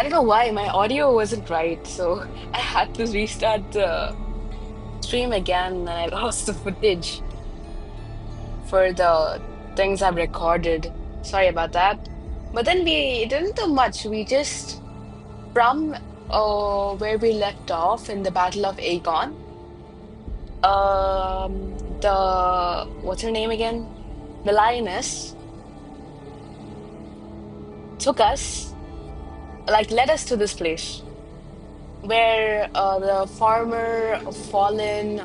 I don't know why my audio wasn't right, so I had to restart the stream again and I lost the footage for the things I've recorded. Sorry about that. But then we didn't do much. We just from where we left off in the Battle of Agon, the what's her name again? The lioness took us, like led us to this place where the farmer fallen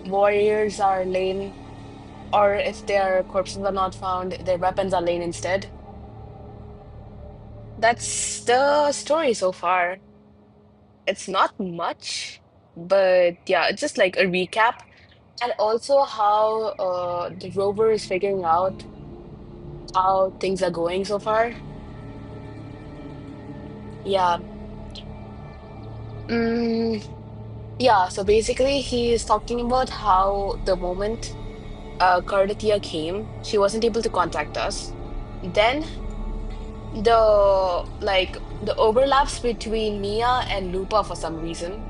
warriors are laying, or if their corpses are not found, their weapons are laying instead. That's the story so far. It's not much, but yeah, it's just like a recap. And also how the rover is figuring out how things are going so far. Yeah. Mm, yeah, so basically he is talking about how the moment Cardathia came, she wasn't able to contact us. Then the overlaps between Mia and Lupa for some reason,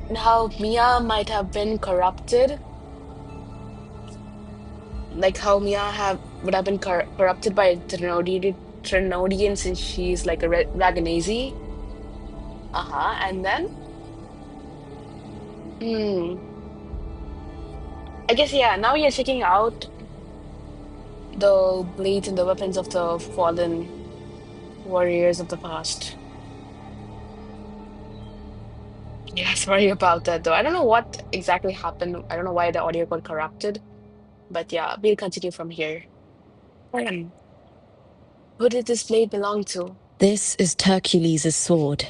and how Mia might have been corrupted, like how Mia have would have been corrupted by Trinodian since she's like a Raganese. Uh-huh. And then, hmm, I guess yeah. Now you're checking out the blades and the weapons of the fallen warriors of the past. Yeah, sorry about that though. I don't know what exactly happened. I don't know why the audio got corrupted. But yeah, we'll continue from here. Um, who did this blade belong to? This is Hercules' sword.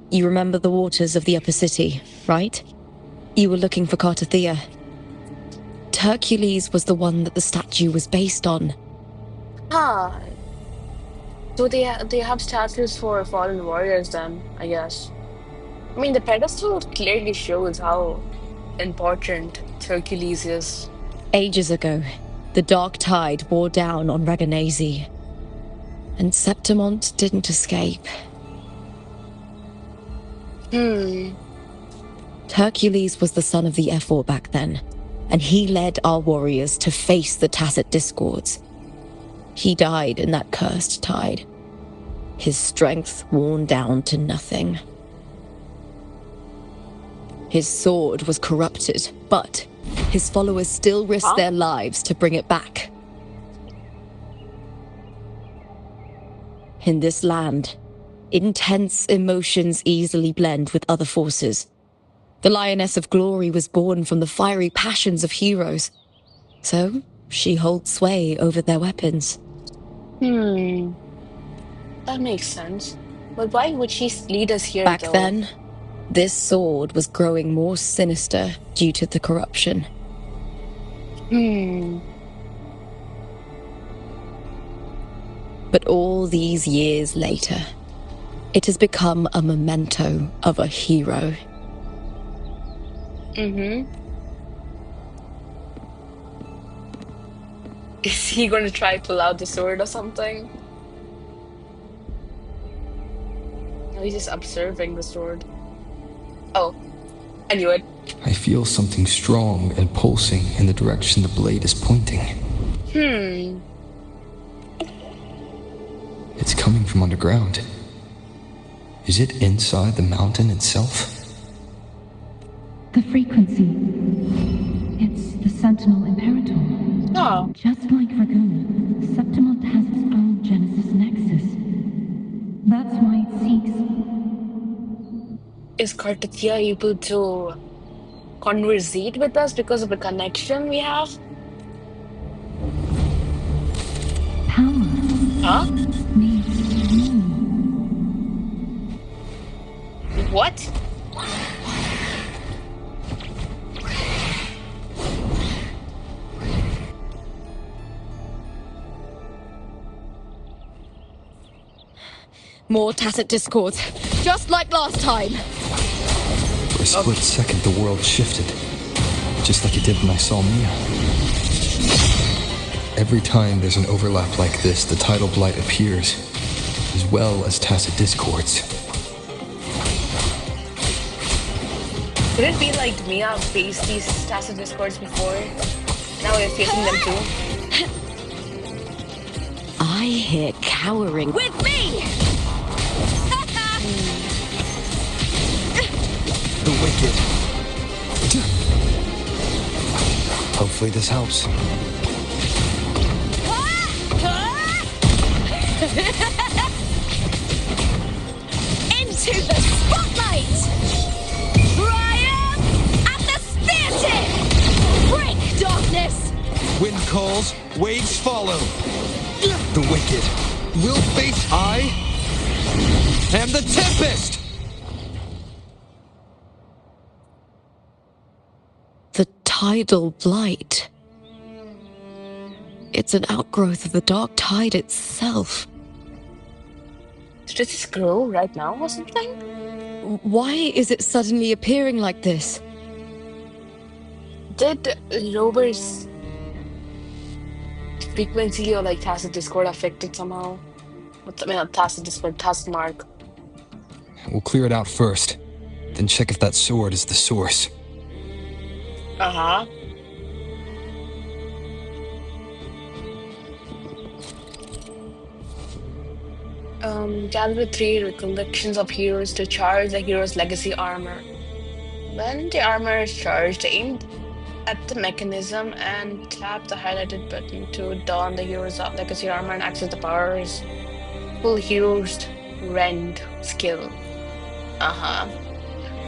You remember the waters of the upper city, right? You were looking for Cartathea. Hercules was the one that the statue was based on. Huh. So they have statues for fallen warriors then, I guess. I mean, the pedestal clearly shows how important Hercules is. Ages ago, the dark tide wore down on Raganese, and Septimont didn't escape. Hercules was the son of the Ephor back then, and he led our warriors to face the Tacit Discords. He died in that cursed tide, his strength worn down to nothing. His sword was corrupted, but his followers still risked their lives to bring it back. In this land, intense emotions easily blend with other forces. The Lioness of Glory was born from the fiery passions of heroes, so she holds sway over their weapons. That makes sense. But why would she lead us here, Back though? then, this sword was growing more sinister due to the corruption. But all these years later, it has become a memento of a hero. Is he going to try pull out the sword or something? No, he's just observing the sword. Oh, I knew it. I feel something strong and pulsing in the direction the blade is pointing. It's coming from underground. Is it inside the mountain itself? The frequency. It's the Sentinel Imperator. Oh. Just like Raguna, Septimont has its own Genesis Nexus. That's why it seeks. Is Cartathea able to conversate with us because of the connection we have? Power. Huh? Needs meaning. What? More Tacit Discords, just like last time. For a split second, the world shifted, just like it did when I saw Mia. Every time there's an overlap like this, the tidal blight appears. as well as tacit discords. Could it be like Mia faced these tacit discords before? Now we're facing them too? I hear cowering with me! The wicked. Hopefully this helps. Into the spotlight! Triumph at the spear tip! Break darkness! Wind calls, waves follow. The wicked will face I am the Tempest! The tidal blight. It's an outgrowth of the dark tide itself. Did this grow right now or something? Why is it suddenly appearing like this? Did Rover's frequency or like tacit discord affect it somehow? I mean, not tacit discord, tacit mark. We'll clear it out first, then check if that sword is the source. Uh-huh. Gather 3 recollections of heroes to charge the hero's legacy armor. When the armor is charged, aim at the mechanism and tap the highlighted button to don the hero's legacy armor and access the powers. Full hero's rend skill. Uh-huh.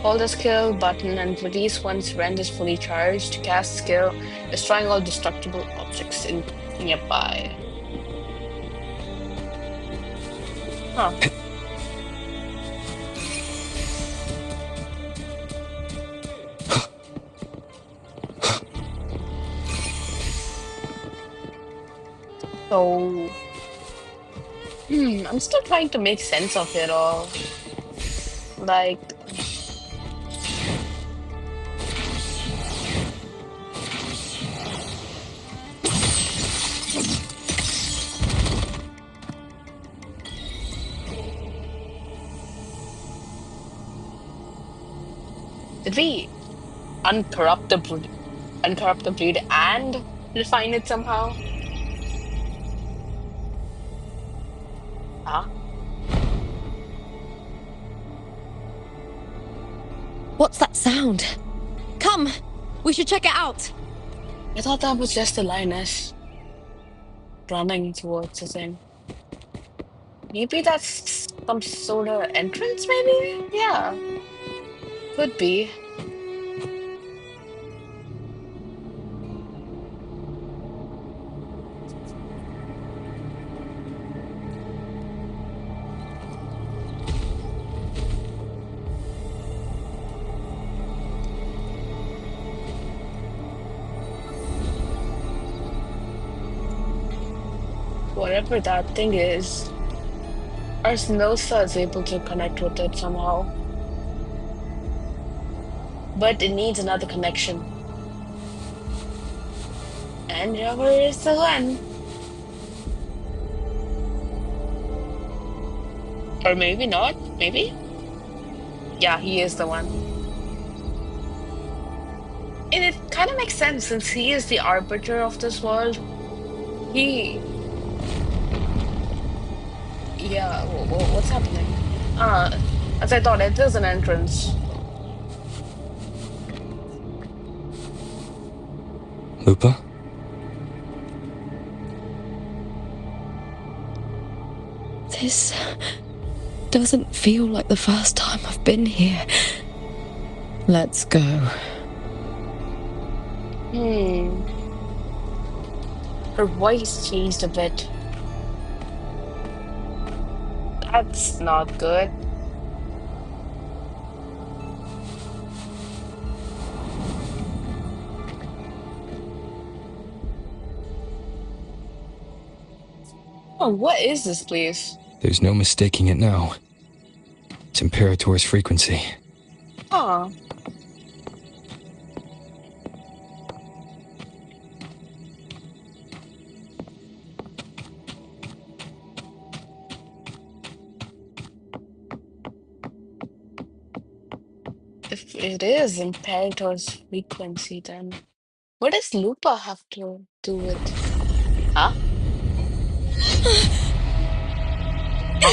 Hold the skill button and release once rend is fully charged. Cast skill, destroying all destructible objects in nearby. Huh. So, I'm still trying to make sense of it all. Like, did we uncorrupt the breed and refine it somehow? Huh? What's that sound? Come, we should check it out. I thought that was just the lioness running towards the thing. Maybe that's some sort of entrance, maybe? Yeah, could be. Whatever that thing is, our Snosa is able to connect with it somehow. But it needs another connection. And Rover is the one. Or maybe not. Maybe? Yeah, he is the one. And it kind of makes sense since he is the arbiter of this world. He. Yeah, what's happening? As I thought, it is an entrance. Lupa? This doesn't feel like the first time I've been here. Let's go. Her voice changed a bit. That's not good. Oh, what is this place? There's no mistaking it now. It's Imperator's frequency. Huh. If it is Imperator's frequency, then what does Lupa have to do with? Huh? Huh?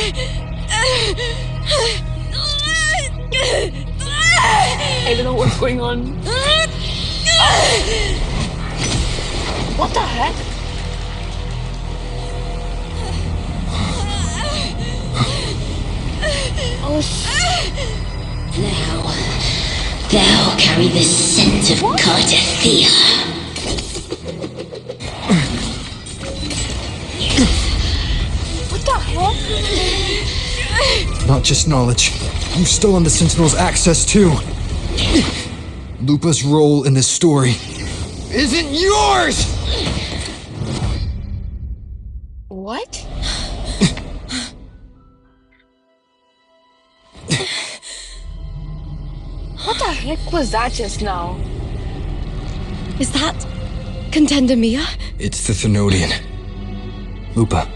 I don't know what's going on. Oh, what the heck? Oh, Now, thou carry the scent of what? Cardathia. What the heck? Not just knowledge. You've stolen the Sentinel's access too. Lupa's role in this story isn't yours! What? What the heck was that just now? Is that Contender Mia? It's the Thenodian. Lupa,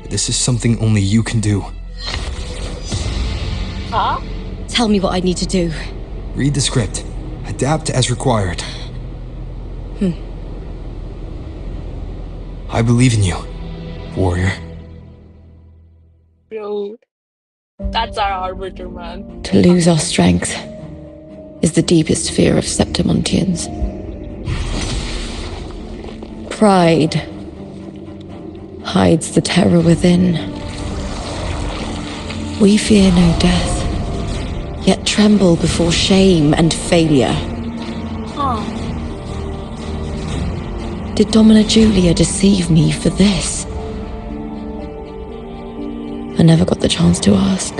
this is something only you can do. Huh? Tell me what I need to do. Read the script. Adapt as required. I believe in you, warrior. Bro, that's our arbiter, man. To lose our strength is the deepest fear of Septimontians. Pride hides the terror within. We fear no death, yet tremble before shame and failure. Huh. Did Domina Julia deceive me for this? I never got the chance to ask.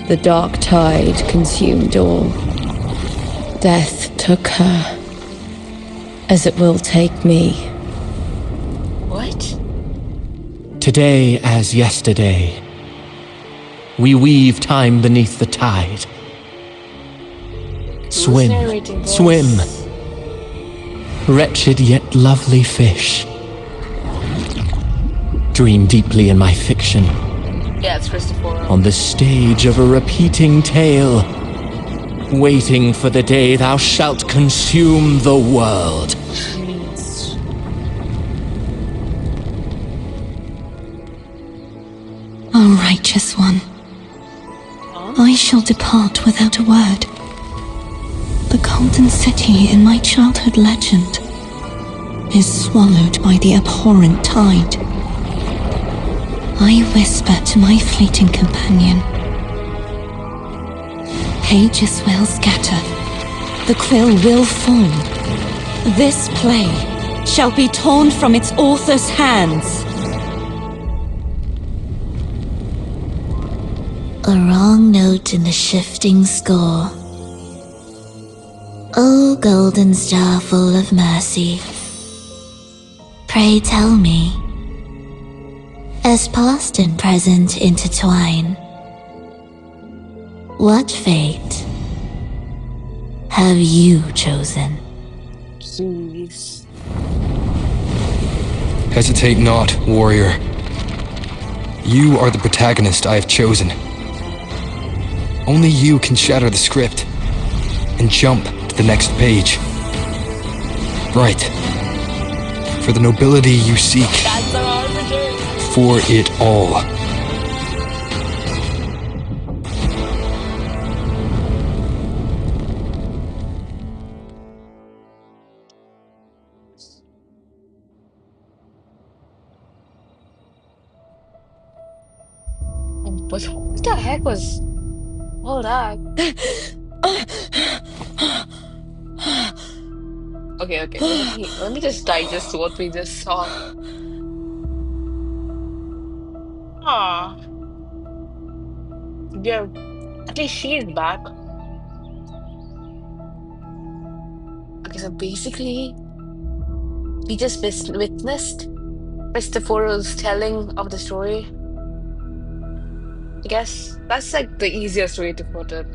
The dark tide consumed all. Death took her, as it will take me. What? Today as yesterday, we weave time beneath the tide. Who's Swim, narrating this? swim, wretched yet lovely fish. Dream deeply in my fiction, Yeah, it's Christopher. on the stage of a repeating tale, waiting for the day thou shalt consume the world. Jeez. O righteous one, I shall depart without a word. The golden city in my childhood legend is swallowed by the abhorrent tide. I whisper to my fleeting companion. Pages will scatter. The quill will fall. This play shall be torn from its author's hands. A wrong note in the shifting score. O golden star full of mercy, pray tell me, as past and present intertwine, what fate have you chosen? Jeez. Hesitate not, warrior. You are the protagonist I have chosen. Only you can shatter the script and jump to the next page. Right. For the nobility you seek. That's our arbiter. For it all. But what the heck was all that? Okay. Let me just digest what we just saw. Ah, yeah. At least she is back. Okay, so basically, we just witnessed Christopher's telling of the story. I guess that's like the easiest way to put it.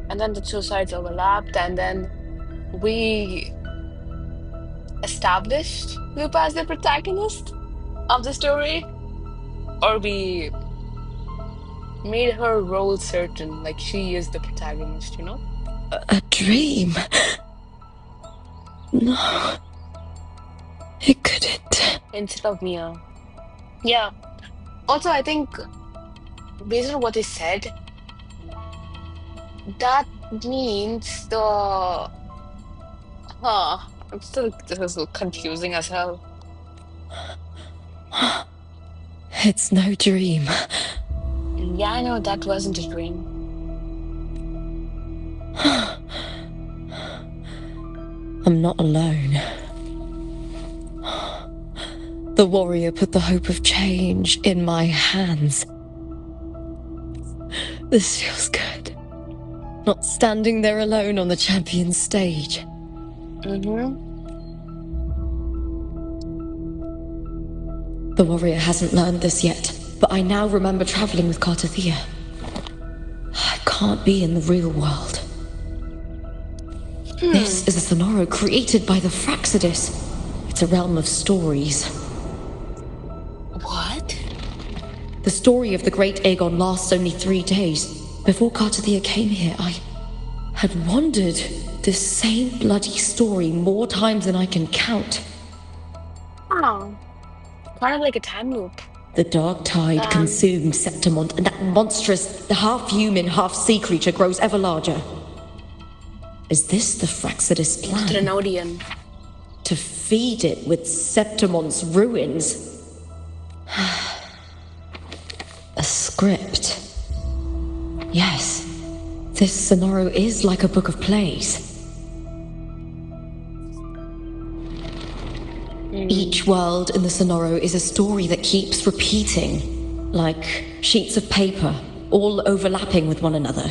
And then the two sides overlapped, and then we established Lupa as the protagonist of the story, or we made her role certain, like she is the protagonist, you know? A dream? No, it couldn't. Instead of Mia. Yeah. Also, I think based on what they said, that means huh, I'm still this is so confusing as hell. It's no dream. Yeah, I know that wasn't a dream. I'm not alone. The warrior put the hope of change in my hands. This feels good. Not standing there alone on the champion's stage. Mm-hmm. The warrior hasn't learned this yet, but I now remember traveling with Cartathea. I can't be in the real world. This is a Sonoro created by the Fraxidus. It's a realm of stories. What? The story of the Great Agon lasts only 3 days. Before Cartathea came here, I had wandered this same bloody story more times than I can count. Oh, kind of like a time loop. The dark tide consumed Septimont, and that monstrous, half-human, half-sea creature grows ever larger. Is this the Fraxidus plan? Trinodian. To feed it with Septimont's ruins? A script. Yes, this Sonoro is like a book of plays. Each world in the Sonoro is a story that keeps repeating, like sheets of paper, all overlapping with one another.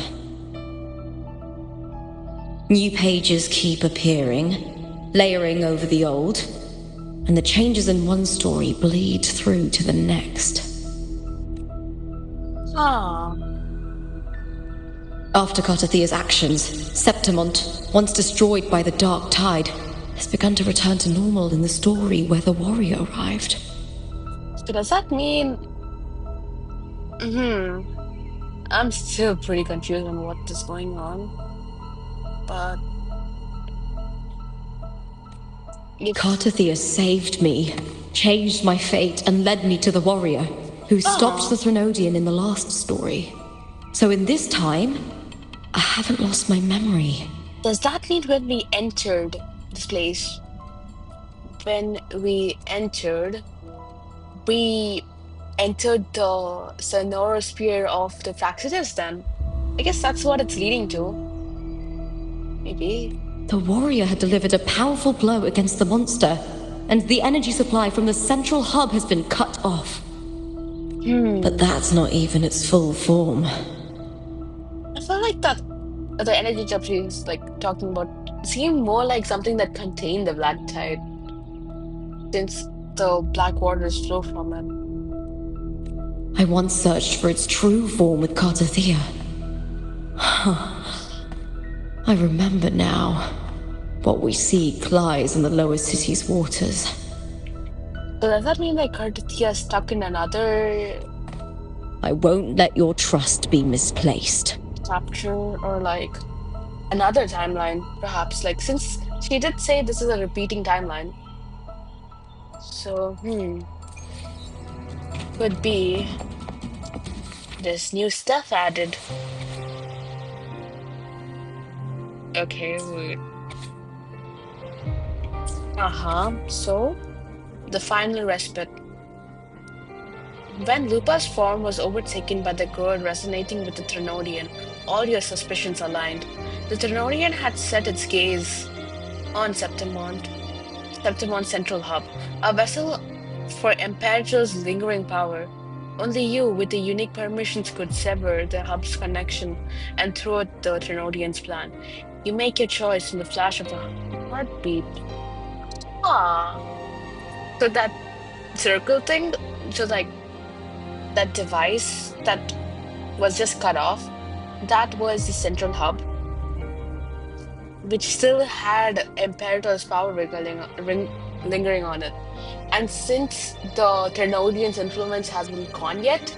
New pages keep appearing, layering over the old, and the changes in one story bleed through to the next. Ah. After Cartathea's actions, Septimont, once destroyed by the dark tide, has begun to return to normal in the story where the warrior arrived. So does that mean? I'm still pretty confused on what is going on. But if Cartathea saved me, changed my fate, and led me to the warrior, who stopped the Trinodian in the last story. So in this time, I haven't lost my memory. does that mean when we entered this place, we entered the sonorosphere of the Praxis then? I guess that's what it's leading to. Maybe. The warrior had delivered a powerful blow against the monster, and the energy supply from the central hub has been cut off. But that's not even its full form. I feel like that the energy chip she's like talking about seemed more like something that contained the black tide, since the black waters flow from it. I once searched for its true form with Cartathea. I remember now. What we seek lies in the lower city's waters. So does that mean like Cartathea is stuck in another I won't let your trust be misplaced. chapter or like another timeline, perhaps? Like since she did say this is a repeating timeline. So, could be there's new stuff added. Okay, wait. So, the final respite. When Lupa's form was overtaken by the girl resonating with the Trinodian, all your suspicions aligned. The Trinodian had set its gaze on Septimont's central hub, a vessel for Imperator's lingering power. Only you, with the unique permissions, could sever the hub's connection and thwart the Trinodian's plan. You make your choice in the flash of a heartbeat. Ah, so that circle thing, so like that device that was just cut off, that was the central hub, which still had Imperator's power lingering on it. And since the Ternodian's influence hasn't gone yet,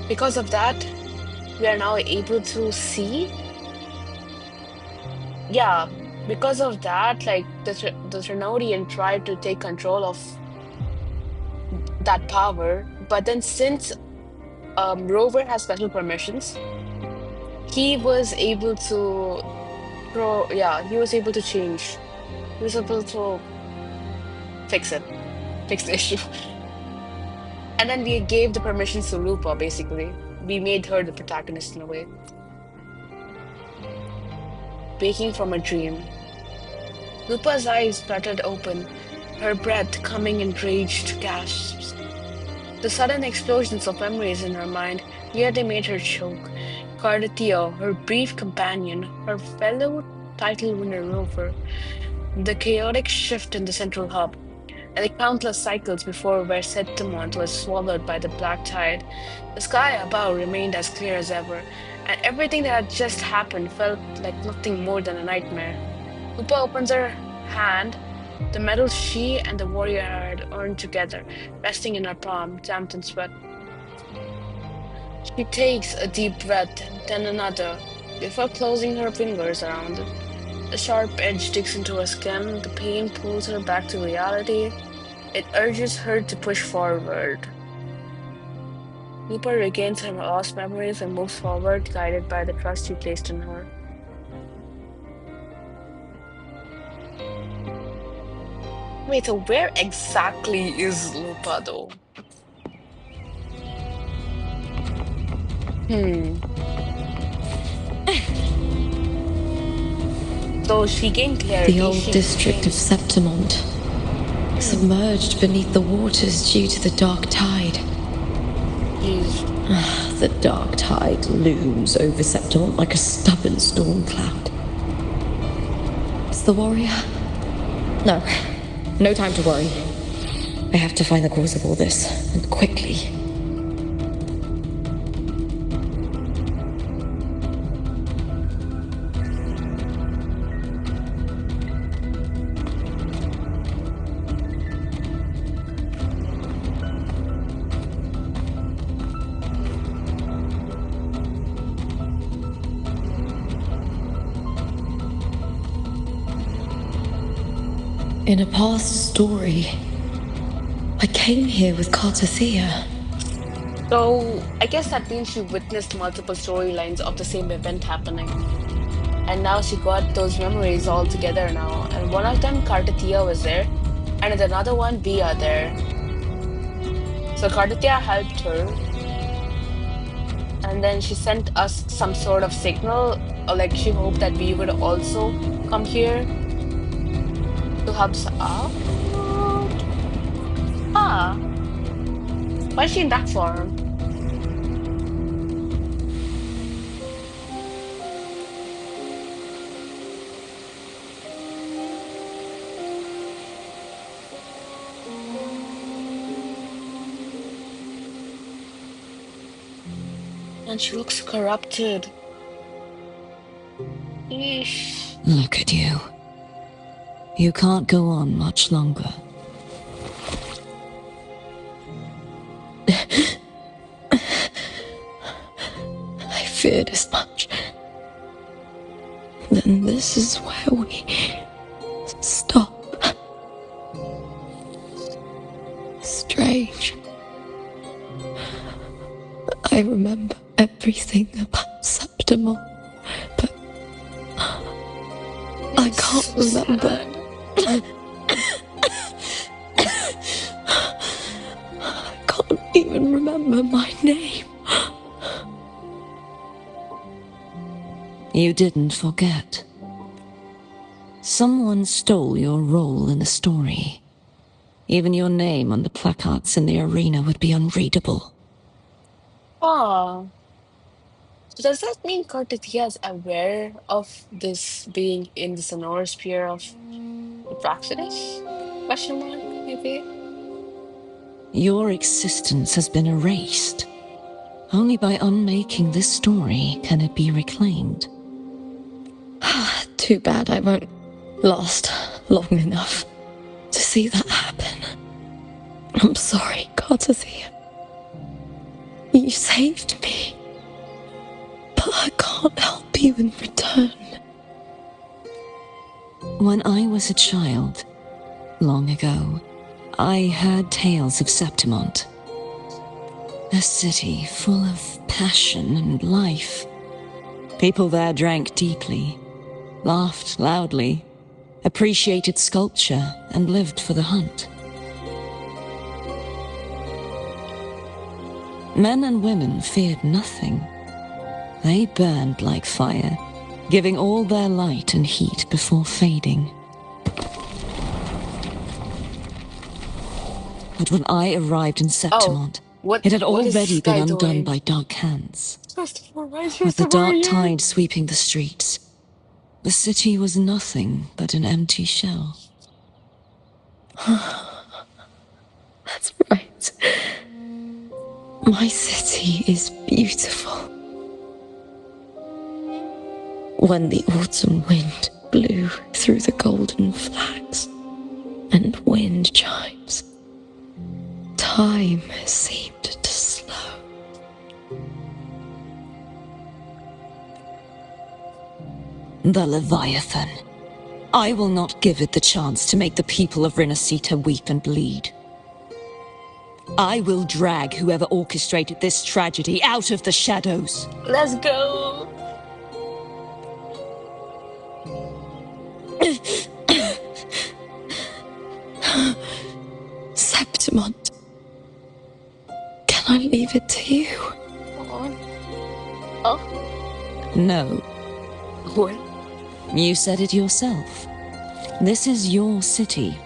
Because of that, we are now able to see. Yeah, because of that, like the Trinodian tried to take control of that power, but then since Rover has special permissions, he was able to he was able to change. He was able to fix it, fix the issue. And then we gave the permissions to Lupa, basically. We made her the protagonist in a way. Waking from a dream. Lupa's eyes fluttered open, her breath coming in raged gasps. The sudden explosions of memories in her mind nearly made her choke. Cardathia, her brief companion, her fellow title winner Rover, the chaotic shift in the central hub, and the countless cycles before where Septimont was swallowed by the black tide. The sky above remained as clear as ever, and everything that had just happened felt like nothing more than a nightmare. Lupa opens her hand, the medal she and the warrior had earned together, resting in her palm, damp in sweat. She takes a deep breath, then another, before closing her fingers around it. The sharp edge digs into her skin, the pain pulls her back to reality. It urges her to push forward. Lupa regains her lost memories and moves forward, guided by the trust she placed in her. Wait, so where exactly is Lupa though? Hmm. So she gained The clarity, old she district of gains. Septimont, submerged beneath the waters due to the dark tide. Jeez. The dark tide looms over Septimont like a stubborn storm cloud. Is the warrior? No. No time to worry. I have to find the cause of all this, and quickly. In a past story, I came here with Cartathea. So I guess that means she witnessed multiple storylines of the same event happening. And now she got those memories all together now. And one of them, Cartathea was there. And in another one, we are there. So Cartathea helped her. And then she sent us some sort of signal, or like she hoped that we would also come here to help us out. Ah, why is she in that form? And she looks corrupted. Eesh. Look at you. You can't go on much longer. I feared as much. Then this is where we stop. Strange. I remember everything about Septimont, but I can't So remember. sad. I can't even remember my name. You didn't forget. Someone stole your role in the story. Even your name on the placards in the arena would be unreadable. Ah. So does that mean Cartathea is aware of this being in the sonora sphere of the Praxidus? Question mark, maybe? Your existence has been erased. Only by unmaking this story can it be reclaimed. Too bad I won't last long enough to see that happen. I'm sorry, Cartathea. You saved me. But I can't help you in return. When I was a child, long ago, I heard tales of Septimont. A city full of passion and life. People there drank deeply, laughed loudly, appreciated sculpture, and lived for the hunt. Men and women feared nothing. They burned like fire, giving all their light and heat before fading. But when I arrived in Septimont, it had What is this already been guy undone doing? by dark hands. First of all, why is With the a dark warrior? tide sweeping the streets, the city was nothing but an empty shell. That's right. My city is beautiful. When the autumn wind blew through the golden flags and wind chimes, time seemed to slow. The Leviathan. I will not give it the chance to make the people of Rinasita weep and bleed. I will drag whoever orchestrated this tragedy out of the shadows. Let's go. Septimont, can I leave it to you? Oh. No. What? You said it yourself. This is your city.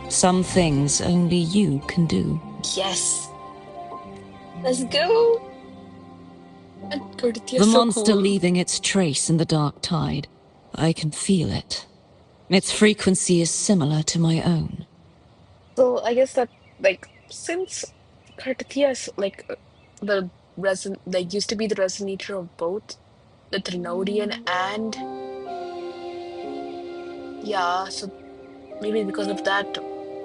Some things only you can do. Yes. Let's go. The monster leaving its trace in the dark tide. I can feel it. Its frequency is similar to my own. So I guess that like since Kartathea is like the used to be the resonator of both the Trinodian and yeah, so maybe because of that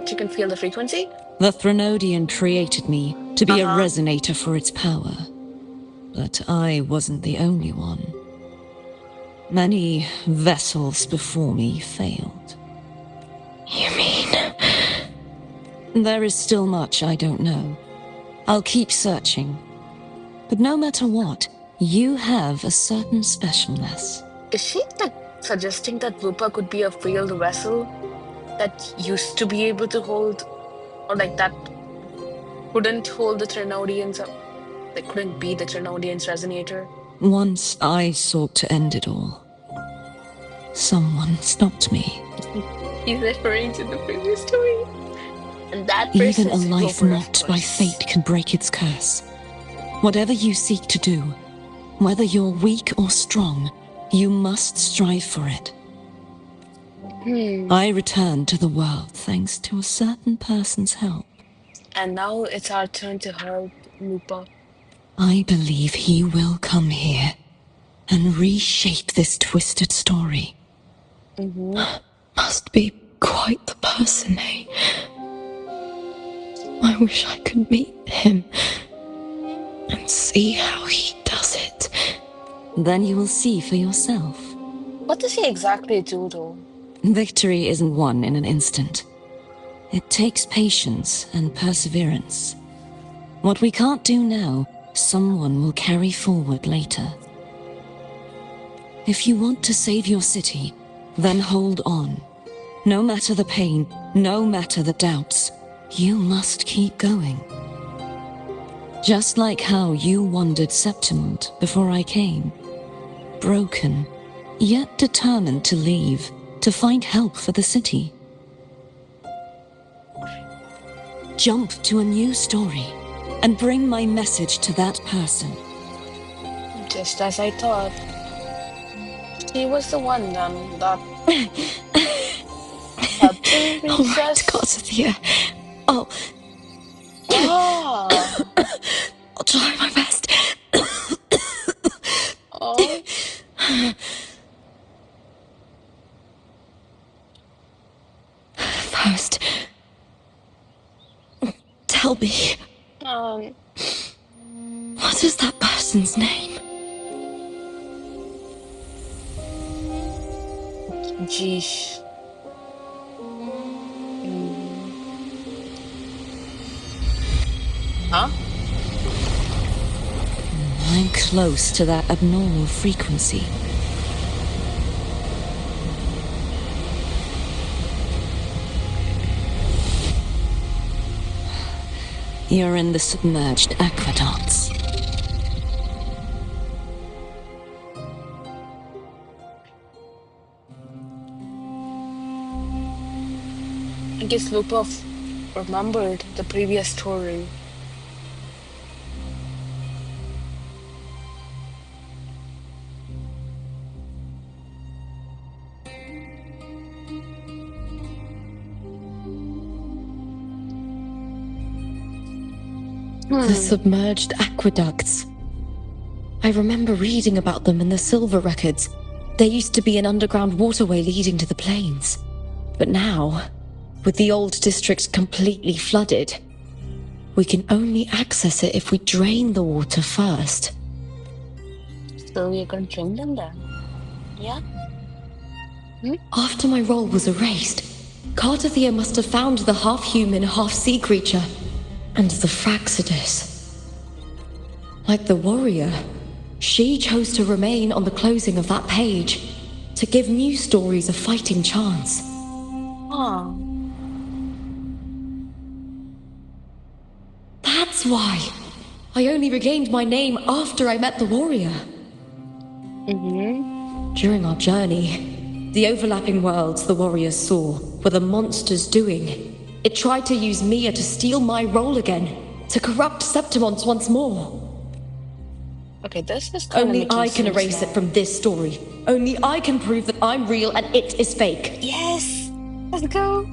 she can feel the frequency. The Trinodian created me to be a Uh-huh. resonator for its power. But I wasn't the only one. Many vessels before me failed. You mean? There is still much I don't know. I'll keep searching. But no matter what, you have a certain specialness. Is she like suggesting that Lupa could be a failed vessel that used to be able to hold, or like that couldn't hold the Trinodians, that couldn't be the Trinodians' resonator? Once I sought to end it all. Someone stopped me. He's referring to the previous story. And that Even person a is life Rover, of mocked by course. fate can break its curse. Whatever you seek to do, whether you're weak or strong, you must strive for it. I returned to the world thanks to a certain person's help. And now it's our turn to help Lupa. I believe he will come here and reshape this twisted story. Must be quite the person, eh? I wish I could meet him and see how he does it. Then you will see for yourself. What does he exactly do, though? Victory isn't won in an instant. It takes patience and perseverance. What we can't do now, someone will carry forward later. If you want to save your city, then hold on. No matter the pain, no matter the doubts, you must keep going. Just like how you wandered Septimont before I came. Broken, yet determined to leave, to find help for the city. Jump to a new story and bring my message to that person. Just as I thought. She was the one that helped to All reach right, us. Kartathea. I'll try my best. Oh. First, tell me, What is that person's name? Jeesh. Huh? I'm close to that abnormal frequency. You're in the submerged aqueducts. I guess Lupa remembered the previous story. The submerged aqueducts. I remember reading about them in the silver records. There used to be an underground waterway leading to the plains. But now, with the old district completely flooded, we can only access it if we drain the water first. So we're gonna drain them then? Yeah? After my role was erased, Cartathea must have found the half-human, half-sea creature, and the Fraxidus. Like the warrior, she chose to remain on the closing of that page, to give new stories a fighting chance. Oh. That's why I only regained my name after I met the warrior. During our journey, the overlapping worlds the warriors saw were the monsters doing. It tried to use Mia to steal my role again, to corrupt Septimont once more. Okay, this is kind of Only making I can sense erase now. it from this story. Only I can prove that I'm real and it is fake. Yes! Let's go!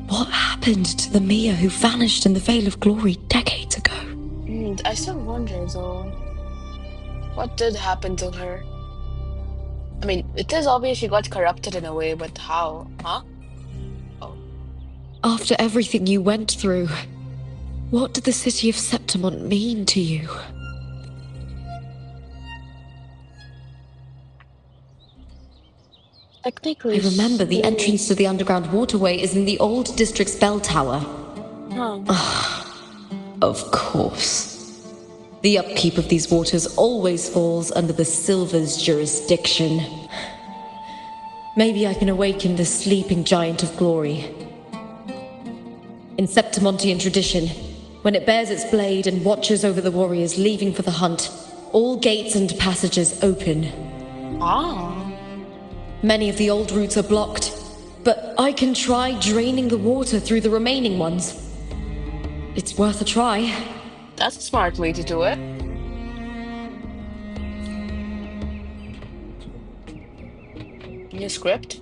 What happened to the Mia who vanished in the Veil of Glory decades ago? I still wonder though, what did happen to her? I mean, it is obvious she got corrupted in a way, but how? Huh? Oh. After everything you went through, what did the city of Septimont mean to you? Technically, I remember the entrance to the underground waterway is in the old district's bell tower. Of course. The upkeep of these waters always falls under the Silver's jurisdiction. Maybe I can awaken the sleeping giant of glory. In Septimontian tradition, when it bears its blade and watches over the warriors leaving for the hunt, all gates and passages open. Many of the old routes are blocked, but I can try draining the water through the remaining ones. It's worth a try. That's a smart way to do it. New script?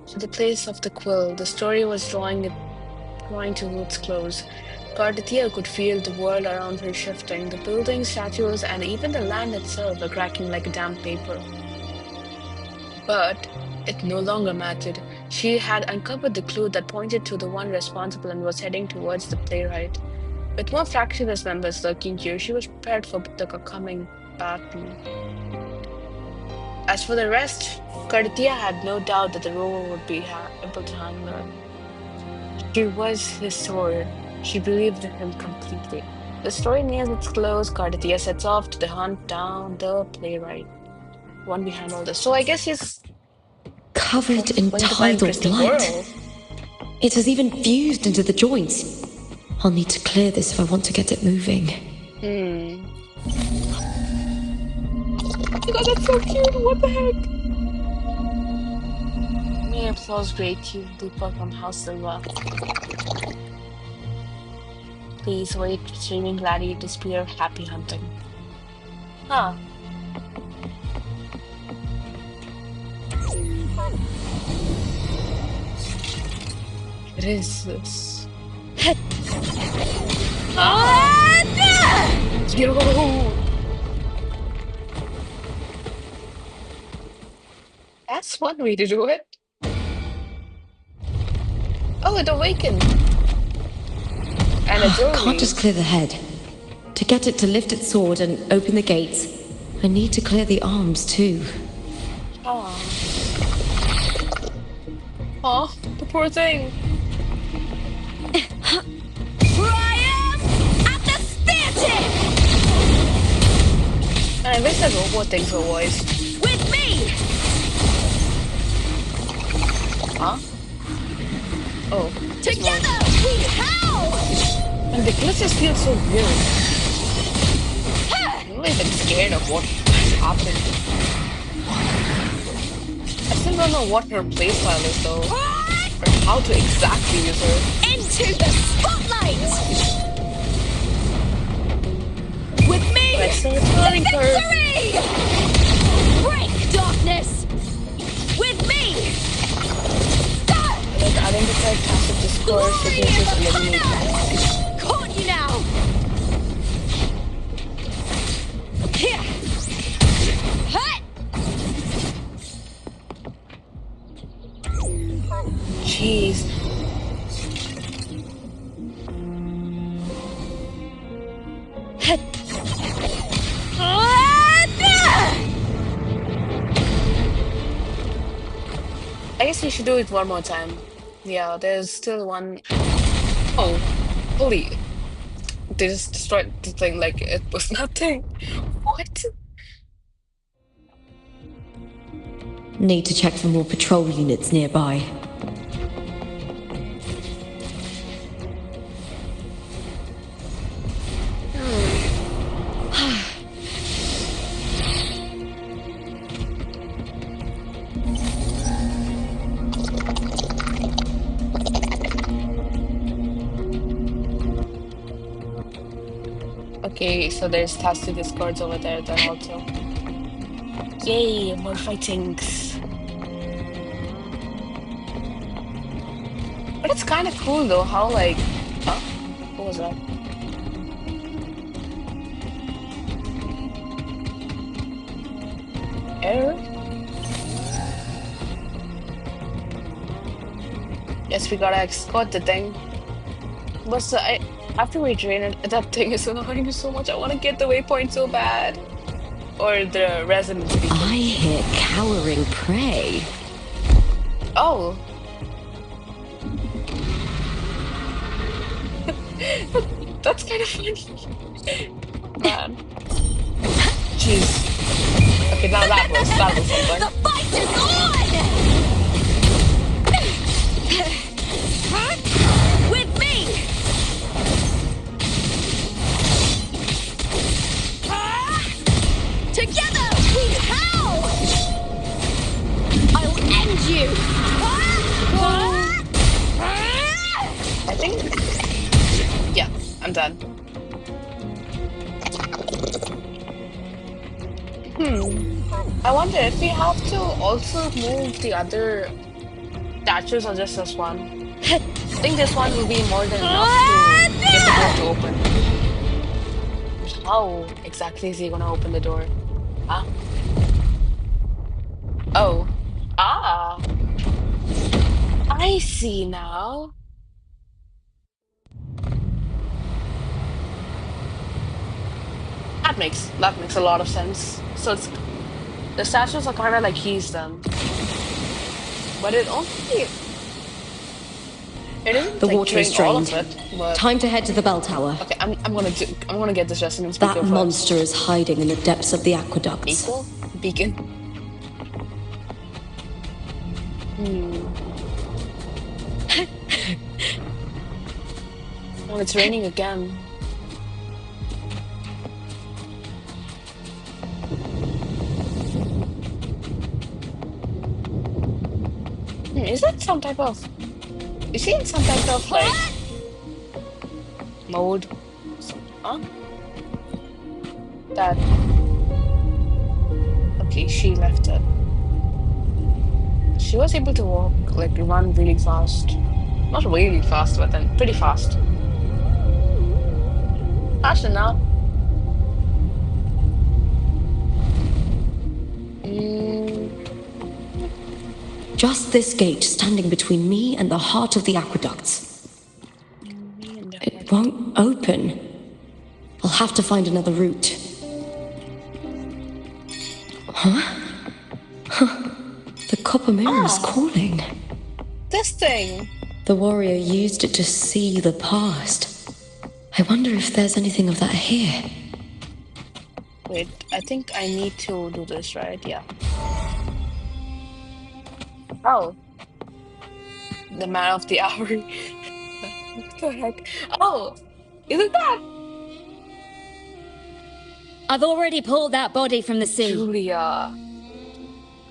To the place of the quill, the story was drawing to its close. Cardathia could feel the world around her shifting. The buildings, statues, and even the land itself were cracking like damp paper. But it no longer mattered. She had uncovered the clue that pointed to the one responsible and was heading towards the playwright. With more Fractionist members lurking here, she was prepared for the coming battle. As for the rest, Cardathia had no doubt that the rover would be able to handle her. She was his sword. She believed in him completely. The story nears its close. Cardathia sets off to the hunt down the playwright. One behind all this. So I guess he's Covered in going to find tidal Crystal light. Coral. It has even fused into the joints. I'll need to clear this if I want to get it moving. Oh my god, that's so cute! What the heck? May applause great you, Lupa from House Silva. Please wait, streaming gladiator spear, happy hunting. Huh. What is this? Yo! one way to do it. Oh, it awakened. And a Can't just doorway. clear the head. To get it to lift its sword and open the gates, I need to clear the arms too. Oh. Oh, the poor thing. Triumph at the speartip! And I wish that robot things were voiced. With me! Huh? Oh, it's more. Together we howl! And the glitches feel so weird. I'm not even scared of what is happening. I still don't know what her playstyle is though, or how to exactly use her. Into the spotlight! With me! But I still it's a To learning curve. victory! Break darkness! With me! Like identify passive discourse, signatures, eliminate them. Caught you now! Here! Hut! Jeez. I guess we should do it one more time. Yeah, there's still one. Oh, holy. They just destroyed the thing like it was nothing. What? Need to check for more patrol units nearby. Okay, so there's tasty discords over there then also. Yay, more fightings. But it's kind of cool though, how like, huh? What was that? Error? Yes, we gotta escort the thing. But after we drain it, that thing is annoying me so much. I want to get the waypoint so bad. Or the resonance beacon. I hear cowering prey. Oh. That's kind of funny. Man. Jeez. Okay, now that was something. The fight is on! With me! Together we howl! I'll end you! I think. Yeah, I'm done. I wonder if we have to also move the other statues or just this one. I think this one will be more than enough to get the door to open. How exactly is he gonna open the door? Huh? Oh. Ah. I see now. That makes a lot of sense. So it's the statues are kind of like he's them, but it isn't The like water is drain all of drained. it. But Time to head to the bell tower. okay, I'm gonna get this resonance That beacon monster first. is hiding in the depths of the aqueducts. Beacon. Oh, it's raining again. Is that some type of? Is he in some type of like mode? Huh? That. Okay, she left it. She was able to walk, like run really fast. Not really fast, but then pretty fast. Fast enough. Just this gate standing between me and the heart of the aqueducts. It won't open. I'll have to find another route. The copper mirror is calling. This thing. The warrior used it to see the past. I wonder if there's anything of that here. Wait, I think I need to do this, right? Yeah. Oh, the man of the hour. What the heck? Oh, isn't that I've already pulled that body from the sea. Julia?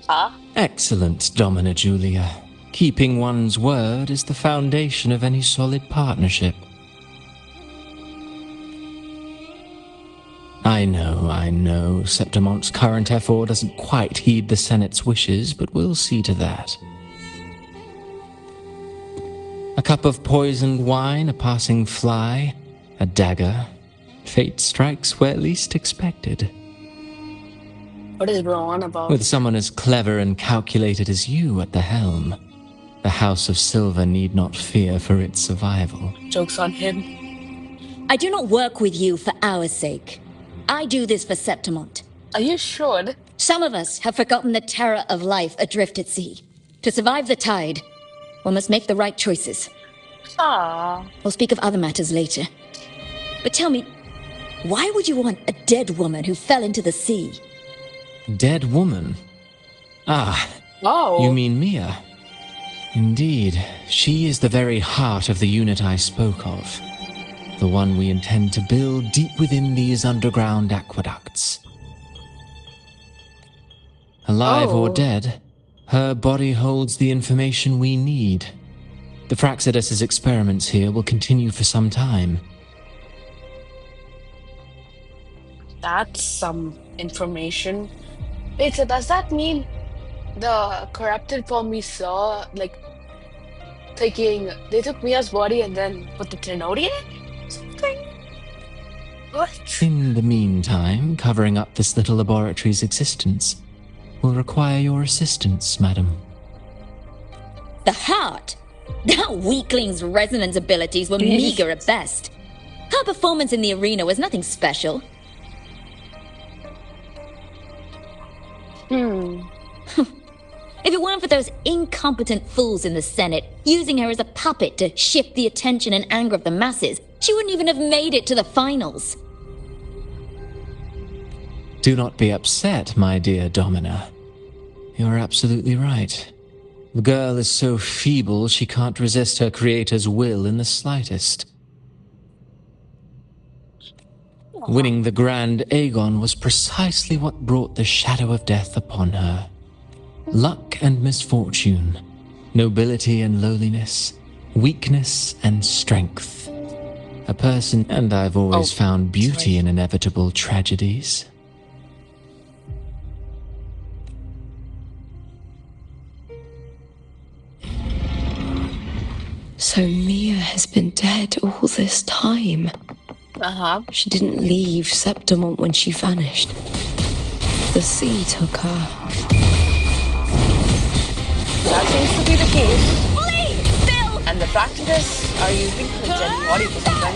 Huh? Excellent, Domina Julia. Keeping one's word is the foundation of any solid partnership. I know, Septimont's current effort doesn't quite heed the Senate's wishes, but we'll see to that. A cup of poisoned wine, a passing fly, a dagger. Fate strikes where least expected. What is Rowan about? With someone as clever and calculated as you at the helm, the House of Silver need not fear for its survival. Joke's on him. I do not work with you for our sake. I do this for Septimont. Are you sure? Some of us have forgotten the terror of life adrift at sea. To survive the tide, one must make the right choices. Ah. We'll speak of other matters later. But tell me, why would you want a dead woman who fell into the sea? Dead woman? Ah, Oh. you mean Mia? Indeed, she is the very heart of the unit I spoke of. The one we intend to build deep within these underground aqueducts. Alive or dead, her body holds the information we need. The Fraxidus' experiments here will continue for some time. That's some information. Wait, so does that mean the corrupted form we saw, like, they took Mia's body and then put the Tenori in it? Something? What? In the meantime, covering up this little laboratory's existence will require your assistance, madam. The heart? That weakling's resonance abilities were meager at best. Her performance in the arena was nothing special. If it weren't for those incompetent fools in the Senate using her as a puppet to shift the attention and anger of the masses, she wouldn't even have made it to the finals. Do not be upset, my dear Domina. You're absolutely right. The girl is so feeble she can't resist her creator's will in the slightest. Winning the Grand Agon was precisely what brought the shadow of death upon her. Luck and misfortune, nobility and lowliness, weakness and strength. A person, and I've always found beauty in inevitable tragedies. So Mia has been dead all this time. She didn't leave Septimont when she vanished. The sea took her. That seems to be the case. Flee, Bill! And the practitioners are using her dead body for something.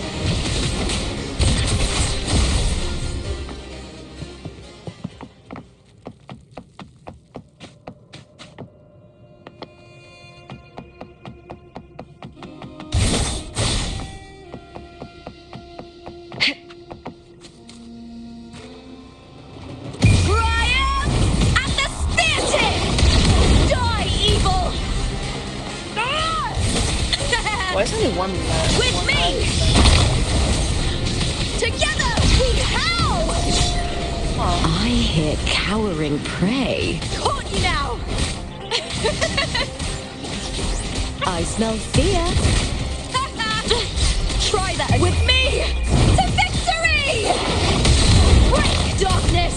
Why is only one man? With me! Together we howl! I hear cowering prey. Caught you now! I smell fear. Try that with me! To victory! Break darkness!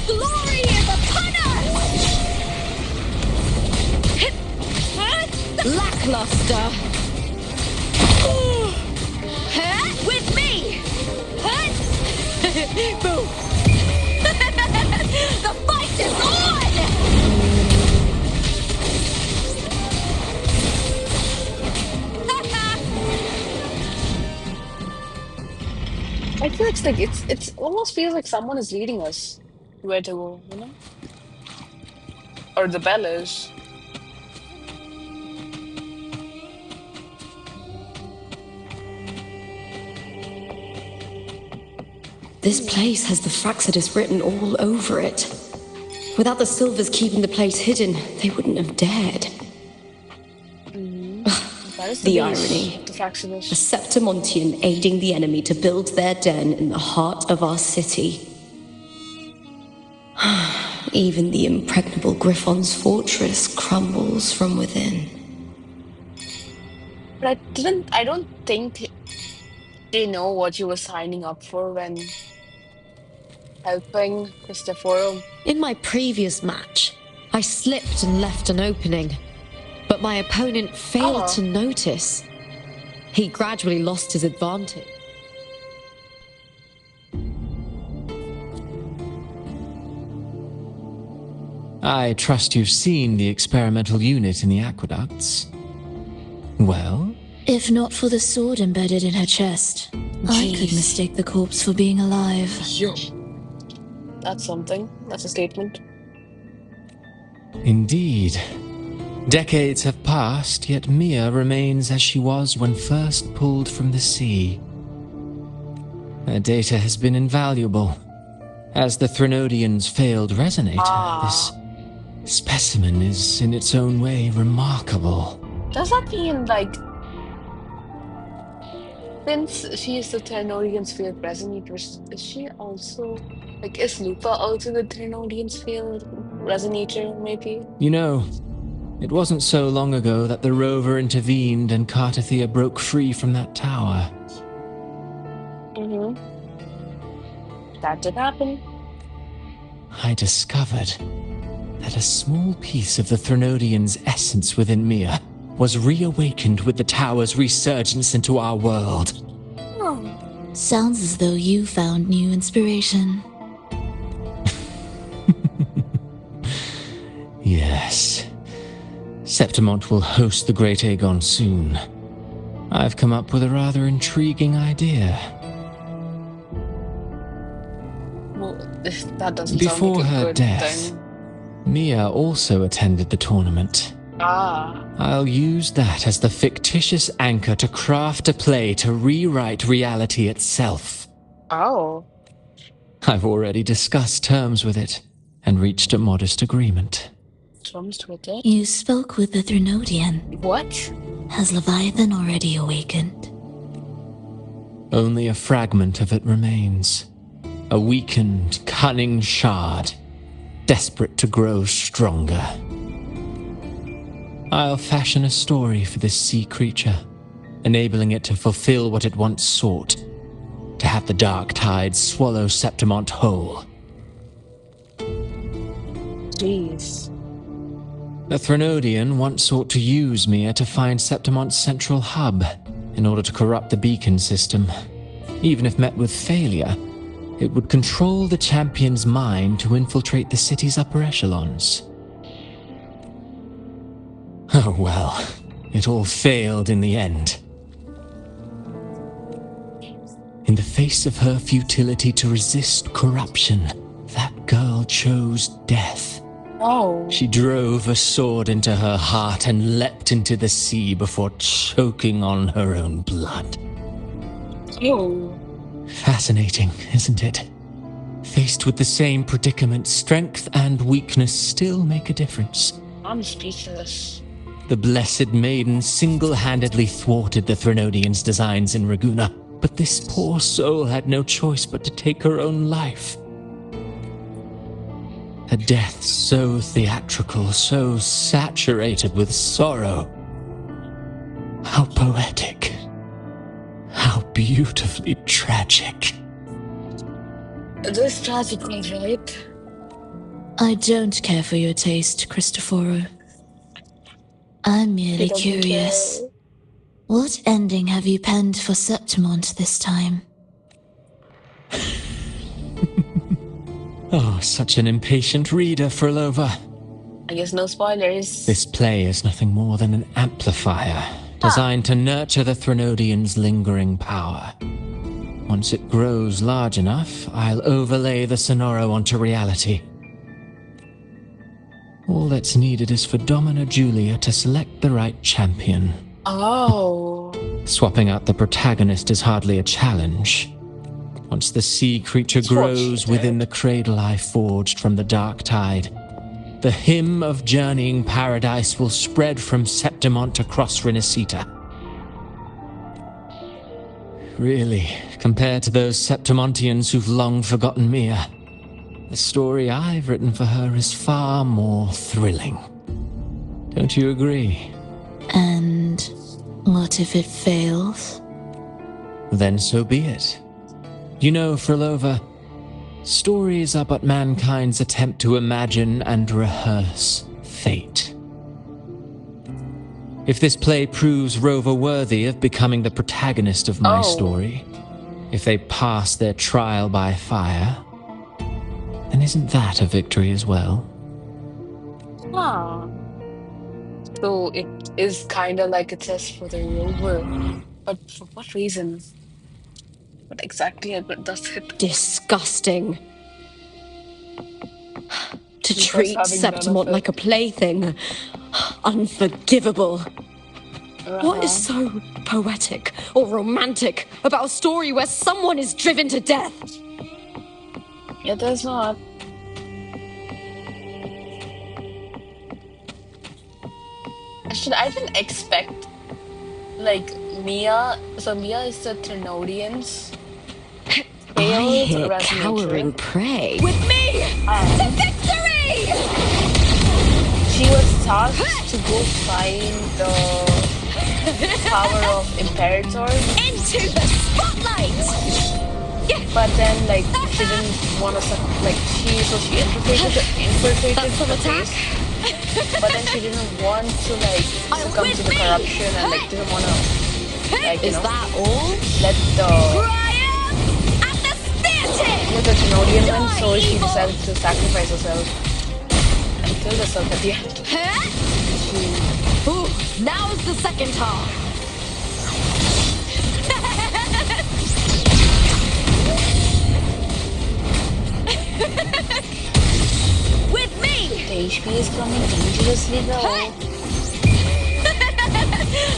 Glory is upon us! Lackluster. With me! Boom! The fight is on! I feel like it's almost feels like someone is leading us where to go, you know? Or the bell is. This place has the Fraxidus written all over it. Without the Silvers keeping the place hidden, they wouldn't have dared. That is the The base, irony. the A Fraxinus. Septimontian aiding the enemy to build their den in the heart of our city. Even the impregnable Griffon's fortress crumbles from within. But I don't think they know what you were signing up for when helping Cristoforo. In my previous match, I slipped and left an opening, but my opponent failed to notice. He gradually lost his advantage. I trust you've seen the experimental unit in the aqueducts. Well? If not for the sword embedded in her chest, I could mistake the corpse for being alive. Yo. That's something. That's a statement. Indeed. Decades have passed, yet Mia remains as she was when first pulled from the sea. Her data has been invaluable. As the Threnodian's failed resonator, this specimen is in its own way remarkable. Does that mean, like, since she is the Ternodian's field resonator, is she also, like, is Lupa also the Ternodian's field resonator, maybe? You know, it wasn't so long ago that the rover intervened and Cartathea broke free from that tower. That did happen. I discovered that a small piece of the Threnodian's essence within Mia was reawakened with the tower's resurgence into our world. Sounds as though you found new inspiration. Yes. Septimont will host the Great Agon soon. I've come up with a rather intriguing idea. Well, that doesn't Before sound like a her good death, thing. Mia also attended the tournament. I'll use that as the fictitious anchor to craft a play to rewrite reality itself. Oh. I've already discussed terms with it and reached a modest agreement. Terms with it? You spoke with the Threnodian. What? Has Leviathan already awakened? Only a fragment of it remains. A weakened, cunning shard, desperate to grow stronger. I'll fashion a story for this sea creature, enabling it to fulfill what it once sought, to have the dark tides swallow Septimont whole. Jeez. The Threnodian once sought to use Mia to find Septimont's central hub in order to corrupt the beacon system. Even if met with failure, it would control the champion's mind to infiltrate the city's upper echelons. Oh well, it all failed in the end. In the face of her futility to resist corruption, that girl chose death. Oh. She drove a sword into her heart and leapt into the sea before choking on her own blood. Oh. Fascinating, isn't it? Faced with the same predicament, strength and weakness still make a difference. I'm speechless. The Blessed Maiden single-handedly thwarted the Threnodian's designs in Raguna, but this poor soul had no choice but to take her own life. A death so theatrical, so saturated with sorrow. How poetic. How beautifully tragic. This tragic one, right? I don't care for your taste, Cristoforo. I'm merely curious. What ending have you penned for Septimont this time? Oh, such an impatient reader, Frolova. I guess no spoilers. This play is nothing more than an amplifier, designed to nurture the Threnodian's lingering power. Once it grows large enough, I'll overlay the Sonoro onto reality. All that's needed is for Domina Julia to select the right champion. Oh. Swapping out the protagonist is hardly a challenge. Once the sea creature grows within the cradle I forged from the dark tide, the hymn of journeying paradise will spread from Septimont across Renacita. Really, compared to those Septimontians who've long forgotten Mia, the story I've written for her is far more thrilling. Don't you agree? And what if it fails? Then so be it. You know, Frolova, stories are but mankind's attempt to imagine and rehearse fate. If this play proves Rover worthy of becoming the protagonist of my story, if they pass their trial by fire, then isn't that a victory as well? Huh. So it is kind of like a test for the rover. But for what reason? What exactly does it? Disgusting. To Because treat having none of Septimont it. like a plaything. Unforgivable. What is so poetic or romantic about a story where someone is driven to death? It does not. Actually, I didn't expect like Mia. So Mia is the Trinodians. I hear Resonate cowering true. prey. With me! To victory! She was tasked to go find the power of Imperator. Into the spotlight! But then, like, she didn't want to, like, she infiltrated the place. But then she didn't want to, like, succumb to the corruption and, like, didn't want to, like, you know, that all? let the Trinodian win, so she decided to sacrifice herself and kill herself at the end. Ooh, now's the second half. With me! The HP is coming dangerously low.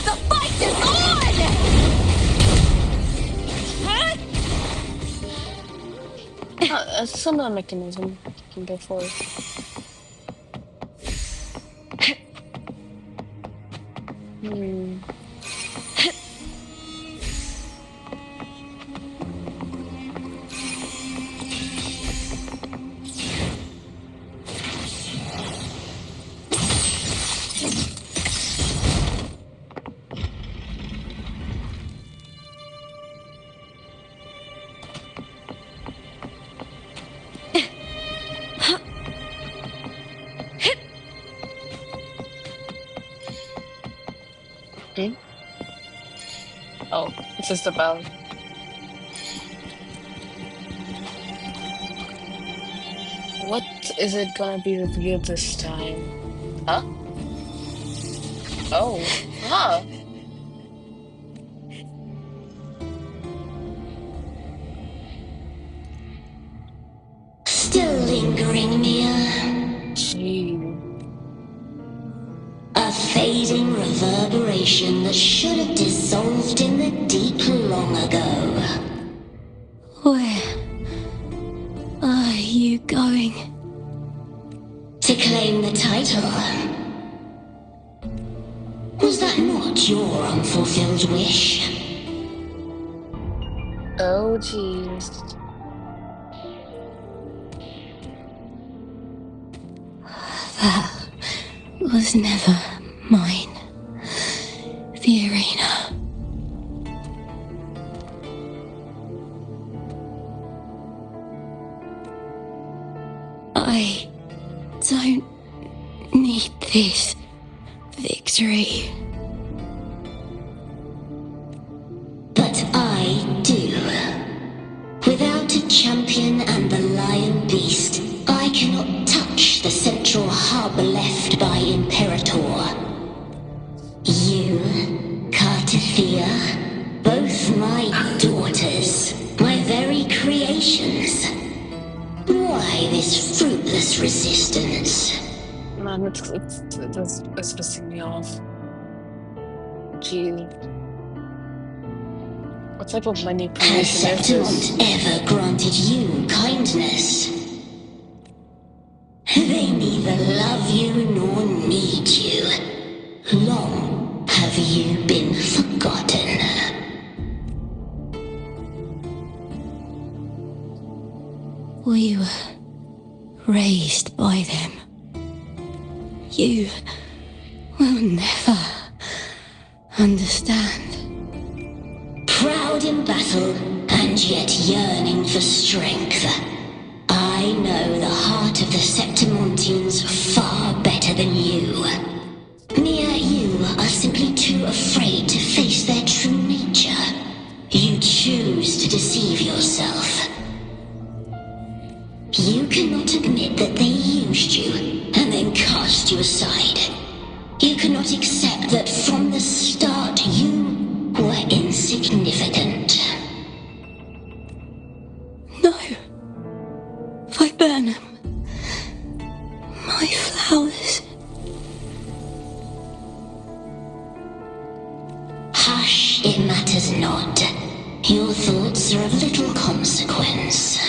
The fight is on! A similar mechanism from before. Oh, it's just a bell. What is it gonna be revealed this time? Huh? Oh, huh. Still lingering, Mia. Gee. A fading reverberation that should have dissolved in the deep long ago. Where are you going? To claim the title. Was that not your unfulfilled wish? Oh, jeez. That was never mine. The arena. I don't need this victory. But I do. Without a champion and the lion beast, its resistance. Man, it's pissing me off. Gee, what type of Has manipulation is this? Septimont ever granted you kindness? They neither love you nor need you. Long have you been forgotten. We were raised by them. You will never understand. Proud in battle, and yet yearning for strength. I know the heart of the Septimontians far better than you. Mere you are simply too afraid to face their true nature. You choose to deceive yourself. You cannot admit that they used you and then cast you aside. You cannot accept that from the start you were insignificant. No. Viburnum. My flowers. Hush, it matters not. Your thoughts are of little consequence.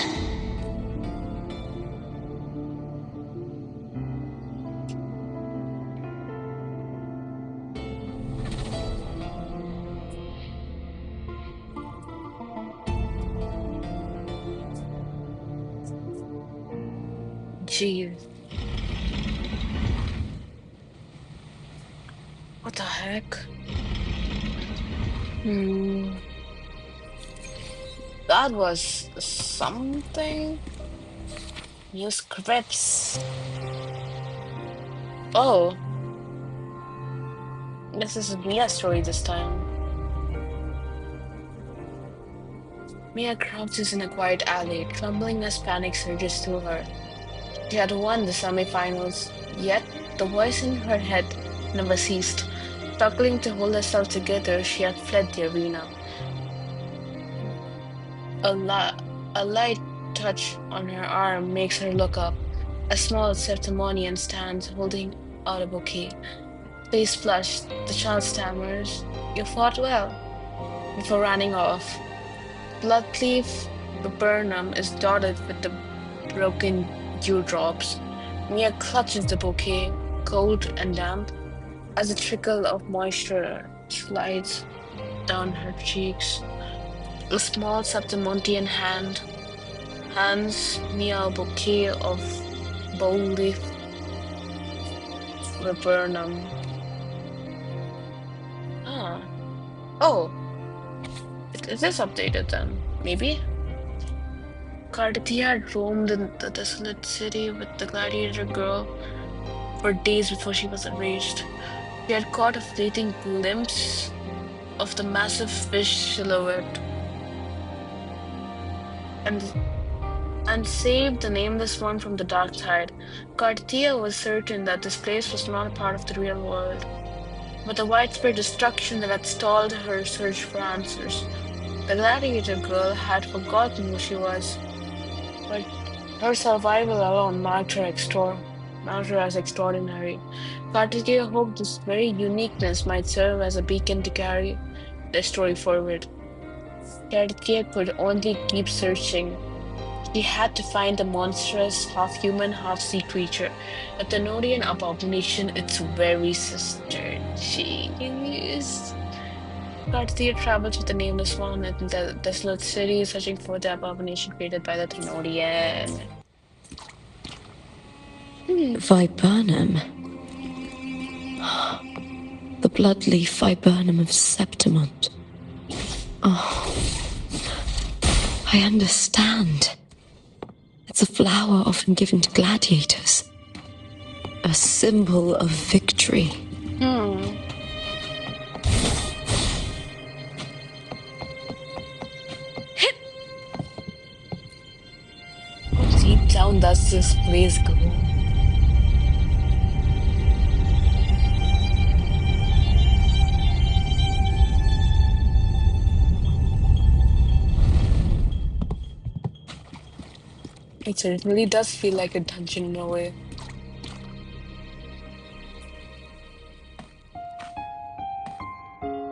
Gee, what the heck? That was something. New scripts. Oh, this is Mia's story this time. Mia crouches in a quiet alley, trembling as panic surges through her. She had won the semifinals, yet the voice in her head never ceased. Struggling to hold herself together, she had fled the arena. A light touch on her arm makes her look up. A small Septimonian stands, holding out a bouquet. Face flushed, the child stammers, "You fought well," before running off. Bloodleaf viburnum is dotted with the broken dewdrops. Mia clutches the bouquet, cold and damp, as a trickle of moisture slides down her cheeks. A small Septimontian hand hands Mia a bouquet of bow leaf viburnum. Ah. Oh, it is updated then. Maybe? Cardathia had roamed in the desolate city with the gladiator girl for days before she was erased. She had caught a fleeting glimpse of the massive fish silhouette and saved the nameless one from the dark tide. Cardathia was certain that this place was not a part of the real world, but the widespread destruction that had stalled her search for answers. The gladiator girl had forgotten who she was, but her survival alone marked her as extraordinary. Cartier hoped this very uniqueness might serve as a beacon to carry their story forward. Cartier could only keep searching. She had to find the monstrous, half-human, half-sea creature, a Thenodian abomination, its very sister. Jeez. Cartier travels with the nameless one in the desolate city, searching for the abomination created by the Thenodian. Viburnum. The bloodleaf viburnum of Septimont. Oh, I understand. It's a flower often given to gladiators. A symbol of victory. How deep down does this place go? It certainly does feel like a dungeon in a way.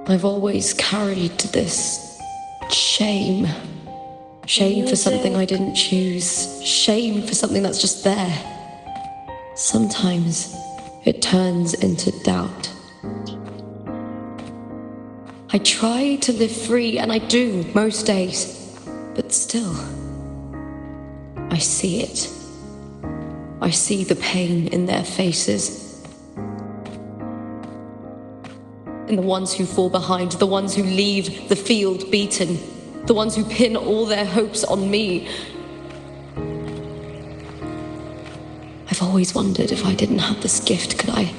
I've always carried this shame. Shame for something I Music. didn't choose. Shame for something that's just there. Sometimes it turns into doubt. I try to live free, and I do most days. But still, I see it. I see the pain in their faces. In the ones who fall behind, the ones who leave the field beaten, the ones who pin all their hopes on me. I've always wondered if I didn't have this gift, could I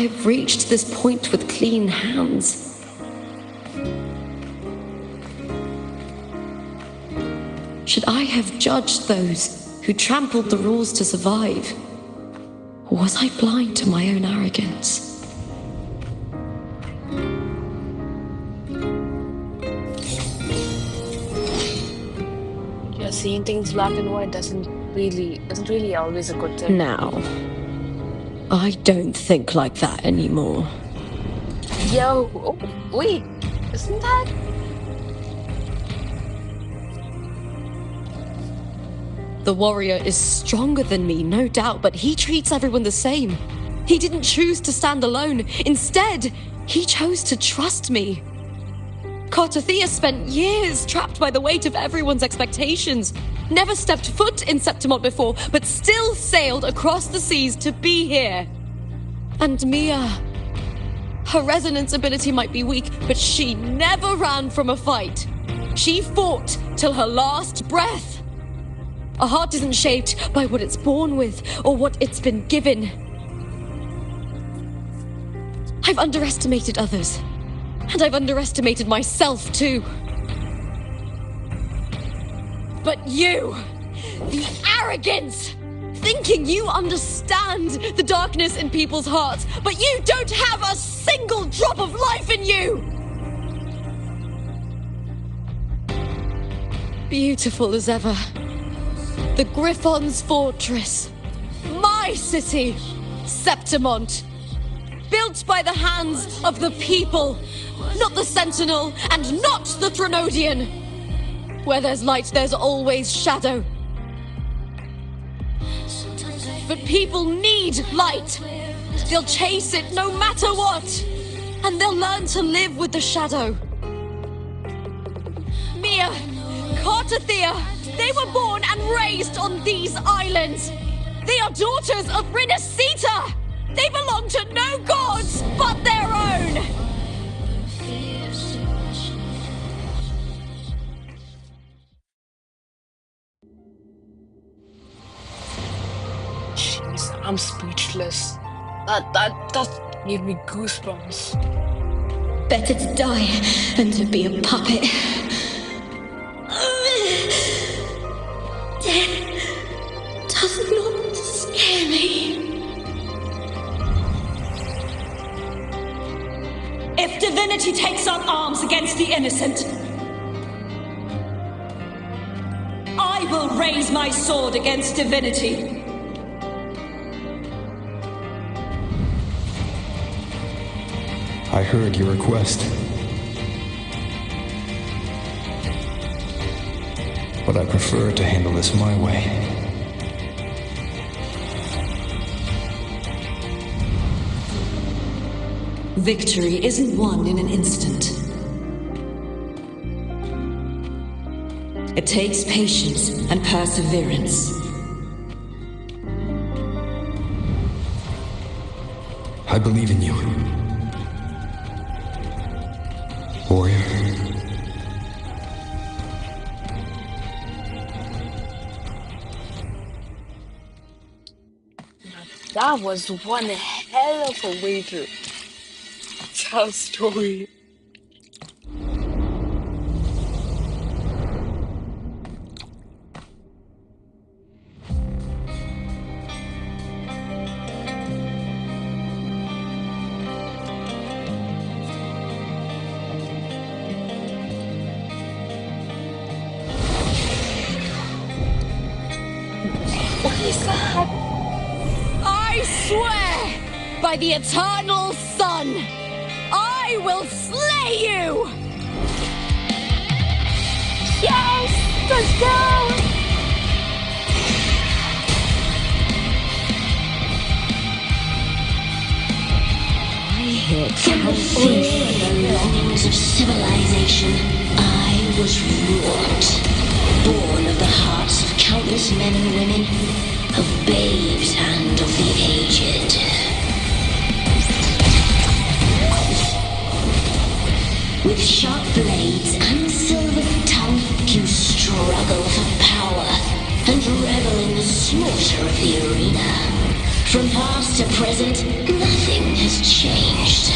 have reached this point with clean hands? Should I have judged those who trampled the rules to survive? Or was I blind to my own arrogance? Yeah, seeing things black and white isn't really always a good thing. Now, I don't think like that anymore. Yo, oh, wait, isn't that? The warrior is stronger than me, no doubt, but he treats everyone the same. He didn't choose to stand alone. Instead, he chose to trust me. Cartothea spent years trapped by the weight of everyone's expectations. Never stepped foot in Septimont before, but still sailed across the seas to be here. And Mia, her resonance ability might be weak, but she never ran from a fight. She fought till her last breath. A heart isn't shaped by what it's born with or what it's been given. I've underestimated others, and I've underestimated myself too. But you, the arrogance, thinking you understand the darkness in people's hearts, but you don't have a single drop of life in you! Beautiful as ever. The Griffon's fortress. My city, Septimont. Built by the hands of the people. Not the Sentinel and not the Threnodian. Where there's light, there's always shadow. But people need light. They'll chase it no matter what. And they'll learn to live with the shadow. Mia, Cartothea, they were born and raised on these islands. They are daughters of Rinasita. They belong to no gods but their own. Jeez, I'm speechless. That gave me goosebumps. Better to die than to be a puppet. Death does not scare me. If divinity takes up arms against the innocent, I will raise my sword against divinity. I heard your request. But I prefer to handle this my way. Victory isn't won in an instant. It takes patience and perseverance. I believe in you. Warrior. That was one hell of a way to tell a story. I swear by the eternal sun, I will slay you! Yes! Let's go! From the fear and the longings of civilization, I was wrought. Born of the hearts of countless men and women, of babes and of the aged. With sharp blades and silver tongue, you struggle for power and revel in the slaughter of the arena. From past to present, nothing has changed.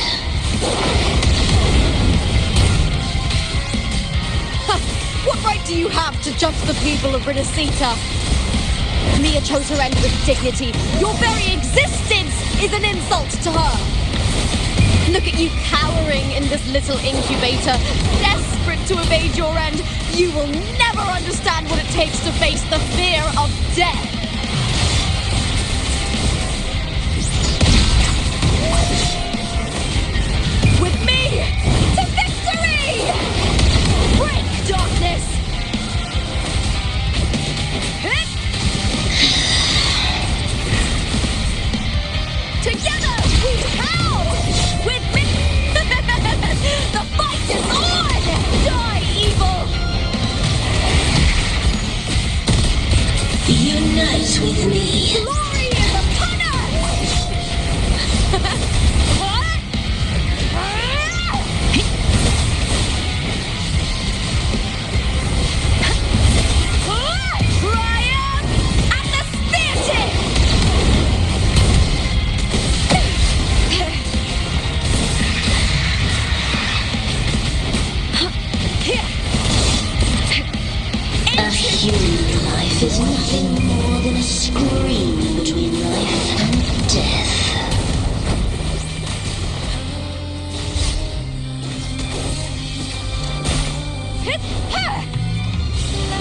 What right do you have to judge the people of Renacita? Mia chose her end with dignity. Your very existence is an insult to her. Look at you cowering in this little incubator, desperate to evade your end. You will never understand what it takes to face the fear of death. With me, to victory! Break darkness! Together we howl! With me! The fight is on! Die, evil! Unite with me! Glory is upon us! What? Triumph at the spear tip! A human life is nothing more than a screen between life and death.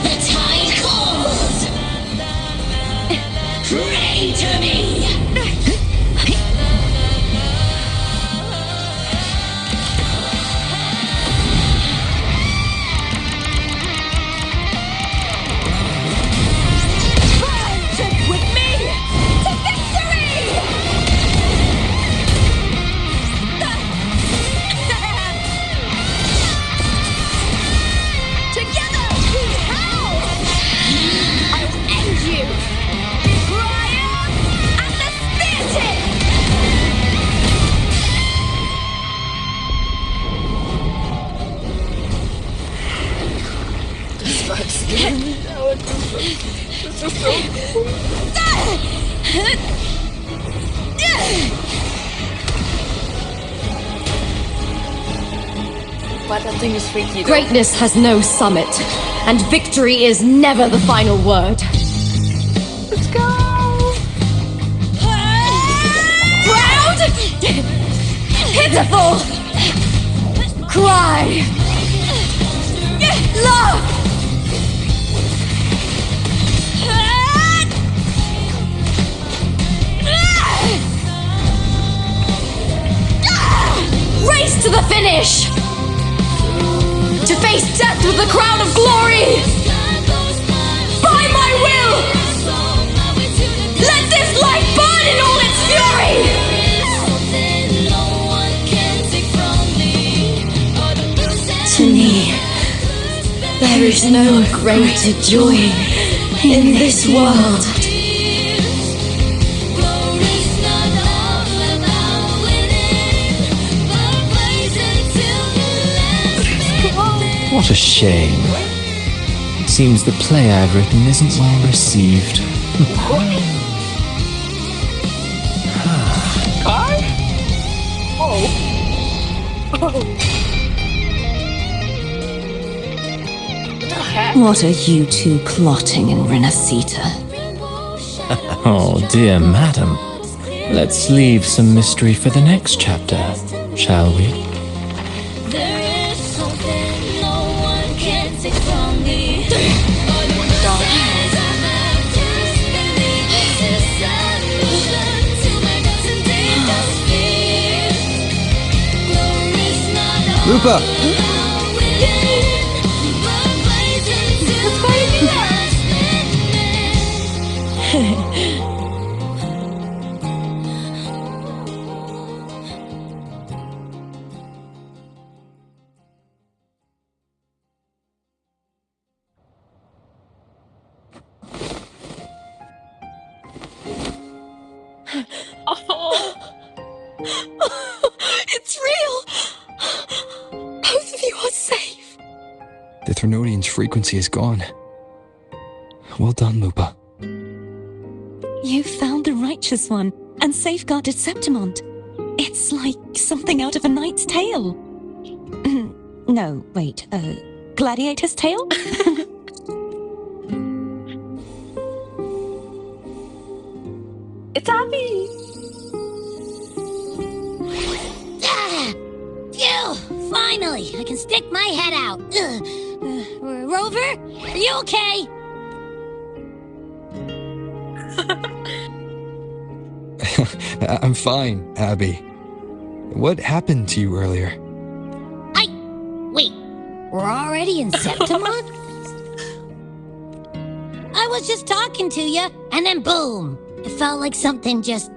The tide calls! Pray to me! With me to victory! Together we howl! I will end you! Triumph at the spear tip! This vibe's scaring me now. This is so cool. But that thing is freaky though. Greatness has no summit, and victory is never the final word. Let's go! Proud! Pitiful! Cry! Love! Race to the finish! To face death with the crown of glory! By my will! Let this life burn in all its fury! To me, there is no greater joy in this world. What a shame. Seems the play I've written isn't well received. Car? Oh. What the heck? What are you two plotting in Renacita? Oh, dear madam. Let's leave some mystery for the next chapter, shall we? There is something no one can take from me. Lupa! Oh, It's real! Both of you are safe! The Trinodian's frequency is gone. Well done, Lupa. You found the righteous one and safeguarded Septimont. It's like something out of a knight's tale. No, wait, gladiator's tale? it's Abby. Phew! Finally, I can stick my head out. Rover, are you okay? I'm fine, Abby. What happened to you earlier? Wait, we're already in Septimont? I was just talking to you, and then boom! It felt like something just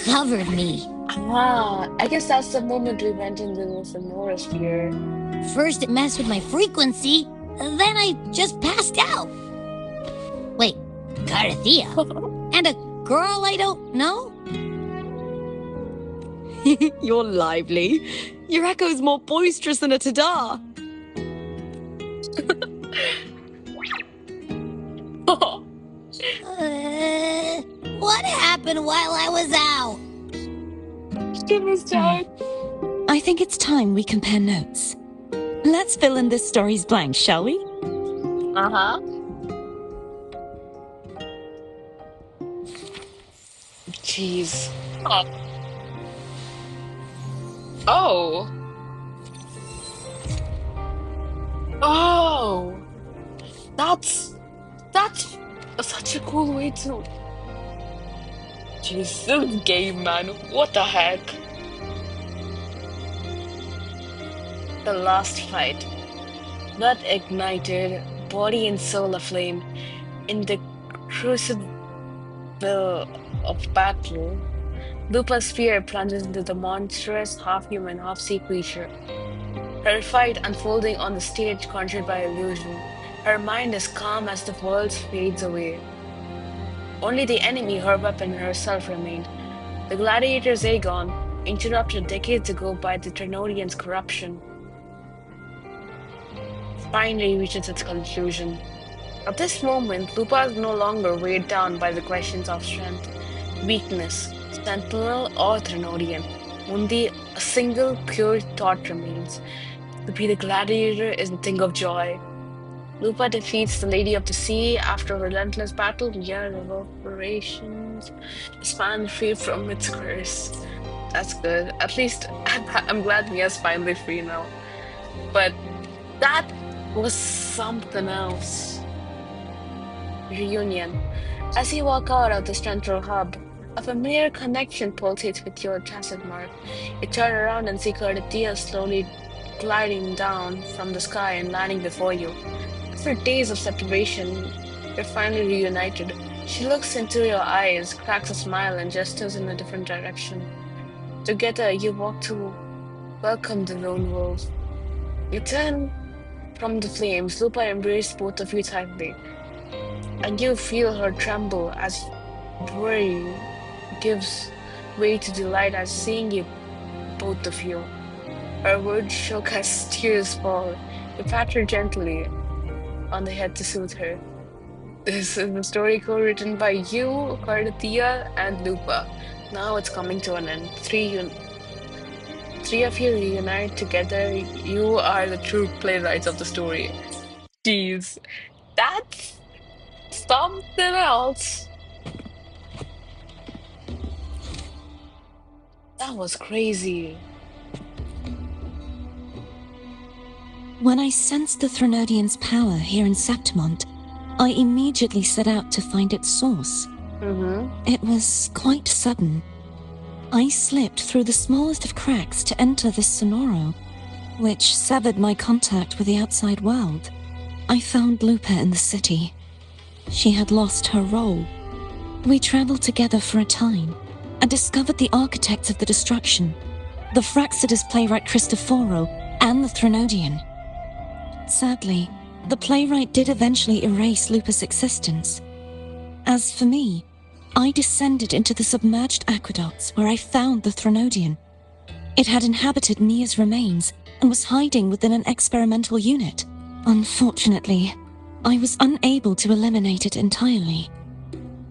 covered me. I guess that's the moment we went into the Sonorasphere. First it messed with my frequency, then I just passed out. Wait, Carthea? And a girl I don't know? You're lively. Your echo's more boisterous than a tada. What happened while I was out? She was down. I think it's time we compare notes. Let's fill in this story's blanks, shall we? Uh-huh. Jeez. Oh. Oh. That's such a cool way to. Jeez, this game, man. What the heck? The last fight. Blood ignited, body and soul aflame. In the crucible of battle, Lupa's spear plunges into the monstrous, half-human, half-sea creature. Her fight unfolding on the stage conjured by illusion. Her mind is calm as the world fades away. Only the enemy, her weapon, herself remained. The gladiator's Agon, interrupted decades ago by the Trinodian's corruption, finally reaches its conclusion. At this moment, Lupa is no longer weighed down by the questions of strength, weakness, sentinel, or Trinodian. Only a single pure thought remains. To be the gladiator is a thing of joy. Lupa defeats the Lady of the Sea after a relentless battle. Years of operations span free from its curse. That's good. At least I'm glad Mia's finally free now. But that was something else. Reunion. As you walk out of the central hub, a familiar connection pulsates with your chassis mark. You turn around and see Carthea slowly gliding down from the sky and landing before you. After days of separation, you're finally reunited. She looks into your eyes, cracks a smile, and gestures in a different direction. Together, you walk to welcome the lone wolf. You turn from the flames. Lupa embraces both of you tightly, and you feel her tremble as worry gives way to delight at seeing you, both of you. Her words shook as tears fall. You pat her gently on the head to soothe her. This is a story co-written by you, Carthea, and Lupa. Now it's coming to an end. Three of you reunite together. You are the true playwrights of the story. Jeez, that's something else. That was crazy. When I sensed the Trinodian's power here in Septimont, I immediately set out to find its source. It was quite sudden. I slipped through the smallest of cracks to enter this Sonoro. which severed my contact with the outside world. I found Lupa in the city. She had lost her role. We traveled together for a time and discovered the architects of the destruction, the Fraxidus playwright Cristoforo and the Threnodian. Sadly, the playwright did eventually erase Lupa's existence. As for me, I descended into the submerged aqueducts where I found the Threnodian. It had inhabited Mia's remains and was hiding within an experimental unit. Unfortunately, I was unable to eliminate it entirely.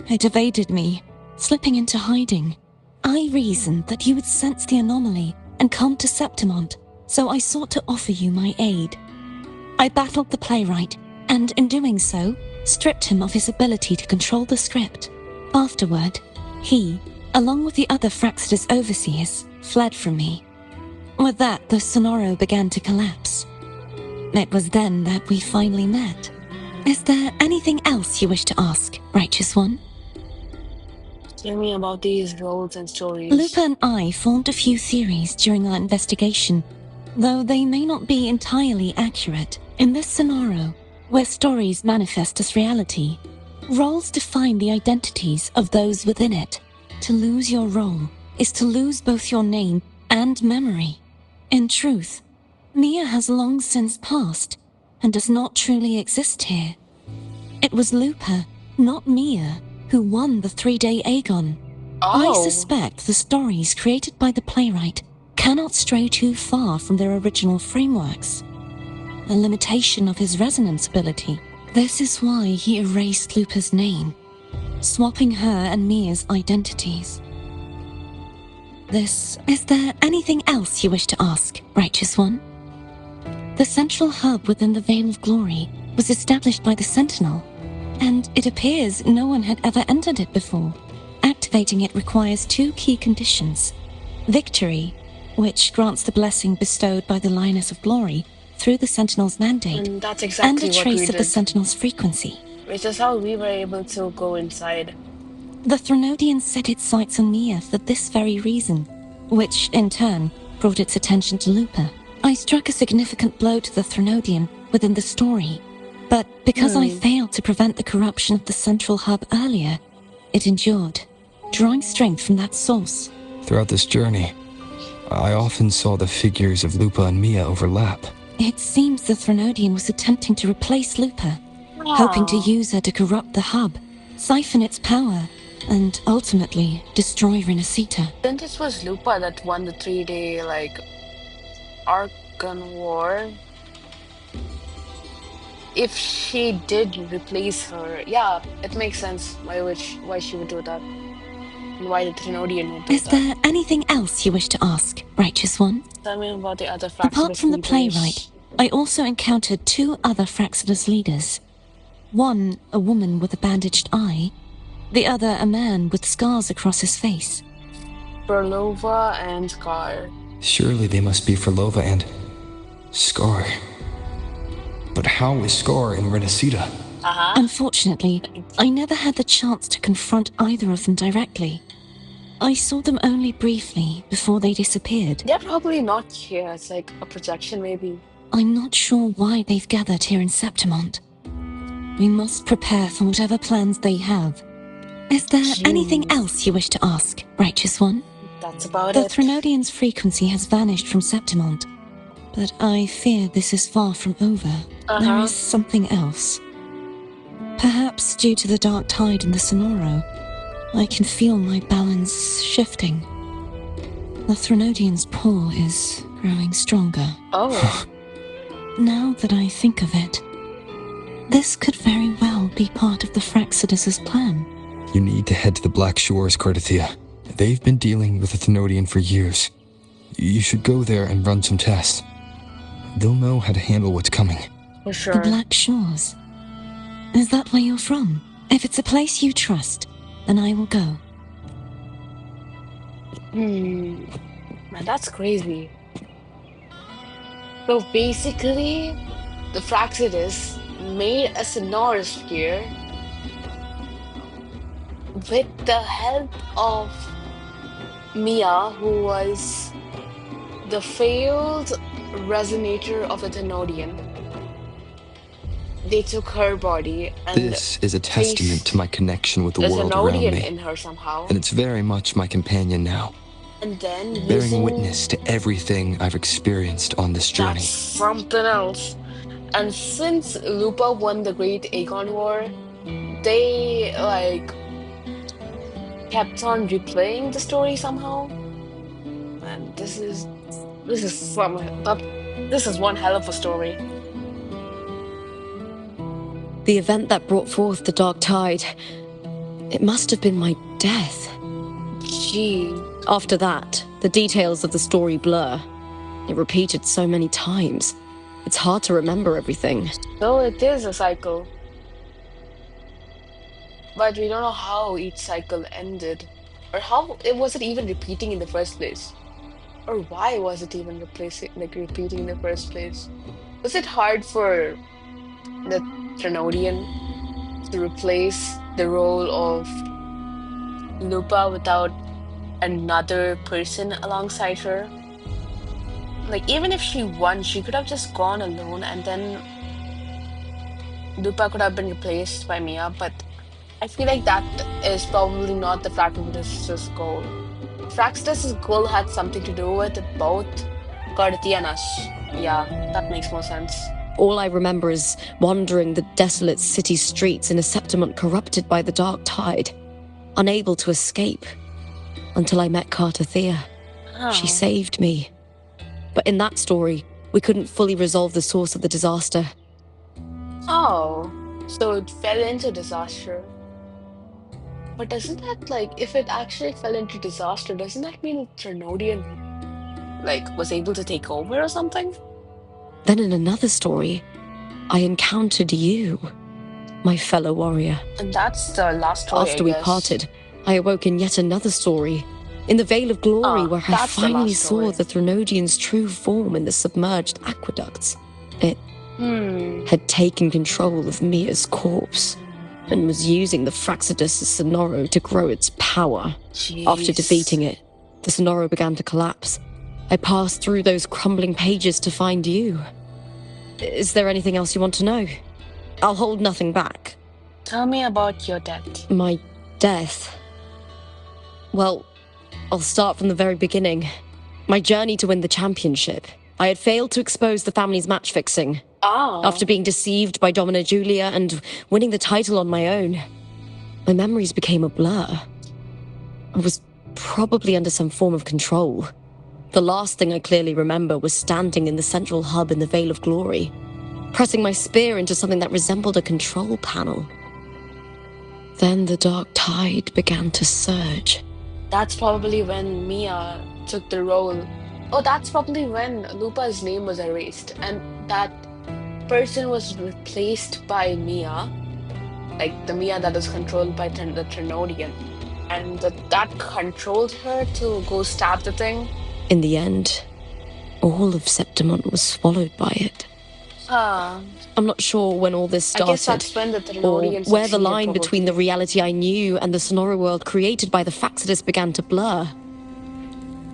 It evaded me, slipping into hiding. I reasoned that you would sense the anomaly and come to Septimont, so I sought to offer you my aid. I battled the playwright, and in doing so, stripped him of his ability to control the script. Afterward, he, along with the other Fraxidus overseers, fled from me. With that, the Sonoro began to collapse. It was then that we finally met. Is there anything else you wish to ask, Righteous One? Tell me about these roles and stories. Lupa and I formed a few theories during our investigation, though they may not be entirely accurate. In this scenario, where stories manifest as reality, roles define the identities of those within it. To lose your role is to lose both your name and memory. In truth, Mia has long since passed and does not truly exist here. It was Lupa, not Mia, who won the 3-day Agon. I suspect the stories created by the playwright cannot stray too far from their original frameworks. A limitation of his resonance ability. This is why he erased Lupa's name, swapping her and Mia's identities. Is there anything else you wish to ask, Righteous One? The central hub within the Veil of Glory was established by the Sentinel, and it appears no one had ever entered it before. Activating it requires 2 key conditions. Victory, which grants the blessing bestowed by the Lioness of Glory through the Sentinel's mandate, And that's exactly and a what we trace of the did, Sentinel's frequency. which is how we were able to go inside. The Threnodian set its sights on Mia for this very reason, which, in turn, brought its attention to Lupa. I struck a significant blow to the Threnodian within the story, but because I failed to prevent the corruption of the central hub earlier, it endured, drawing strength from that source. Throughout this journey, I often saw the figures of Lupa and Mia overlap. It seems the Threnodian was attempting to replace Lupa, hoping to use her to corrupt the hub, siphon its power, and ultimately destroy Renacita. Then it was Lupa that won the 3-day, Argon War. If she did replace her, yeah, it makes sense why she would do that. And why the Trinodian would do Is that. there anything else you wish to ask, Righteous One? Tell me about the other Fraxidus Apart from the leaders. playwright, I also encountered 2 other Fraxidus leaders. One, a woman with a bandaged eye, the other a man with scars across his face. Berlova and Scar. Surely they must be Frolova and Scar. But how is Scar in Renacita? Unfortunately, I never had the chance to confront either of them directly. I saw them only briefly before they disappeared. They're probably not here. It's like a projection, maybe. I'm not sure why they've gathered here in Septimont. We must prepare for whatever plans they have. Is there anything else you wish to ask, Righteous One? That's about The it. Threnodian's frequency has vanished from Septimont, but I fear this is far from over. There is something else. Perhaps due to the dark tide in the Sonoro, I can feel my balance shifting. The Threnodian's pull is growing stronger. Oh. Now that I think of it, this could very well be part of the Fraxidus' plan. You need to head to the Black Shores, Cardathia. They've been dealing with the Thenodian for years. You should go there and run some tests. They'll know how to handle what's coming. For sure. The Black Shores. Is that where you're from? If it's a place you trust, then I will go. Man, that's crazy. So basically, the Fraxidus made a sonorosphere with the help of Mia, who was The failed resonator of the Thenodian. They took her body and This is a testament to placed my connection with the the world around Thenodian me, in her somehow. and it's very much my companion now, And then bearing using witness to everything I've experienced on this that's journey. something else. And since Lupa won the Great Agon War, they like kept on replaying the story somehow. And this is one hell of a story. The event that brought forth the dark tide, it must have been my death. Gee. After that, the details of the story blur. It repeated so many times. It's hard to remember everything. So it is a cycle. But we don't know how each cycle ended. Or how it was it even repeating in the first place. Or why was it even repeating in the first place? Was it hard for the Trinodian to replace the role of Lupa without another person alongside her? Like, even if she won, she could have just gone alone and then Lupa could have been replaced by Mia, but I feel like that is probably not the Fractus's goal. Fractus's goal had something to do with both Karthi and us. Yeah, that makes more sense. All I remember is wandering the desolate city streets in a Septimont corrupted by the dark tide, unable to escape, until I met Karthia. Oh. She saved me. But in that story, we couldn't fully resolve the source of the disaster. Oh, so it fell into disaster. But doesn't that, like, if it actually fell into disaster, doesn't that mean Trinodian, like, was able to take over or something? Then in another story, I encountered you, my fellow warrior. And that's the last story, After I we guess. parted, I awoke in yet another story, in the Veil of Glory, where I that's the finally last saw story. the Trinodian's true form in the submerged aqueducts. It had taken control of Mia's corpse and was using the Fraxidus Sonoro to grow its power. Jeez. After defeating it, the Sonoro began to collapse. I passed through those crumbling pages to find you. Is there anything else you want to know? I'll hold nothing back. Tell me about your death. My death? Well, I'll start from the very beginning. My journey to win the championship. I had failed to expose the family's match fixing. After being deceived by Domina Julia and winning the title on my own, my memories became a blur. I was probably under some form of control. The last thing I clearly remember was standing in the central hub in the Veil of Glory, pressing my spear into something that resembled a control panel. Then the dark tide began to surge. That's probably when Mia took the role. Oh, that's probably when Lupa's name was erased and that person was replaced by Mia, like the Mia that is controlled by the Trinodian, and that controlled her to go stab the thing. In the end, all of Septimont was swallowed by it. I'm not sure when all this started, I guess that's when the or Trinodian where the succeeded, line probably. between the reality I knew and the Sonoro world created by the Fraxidus began to blur.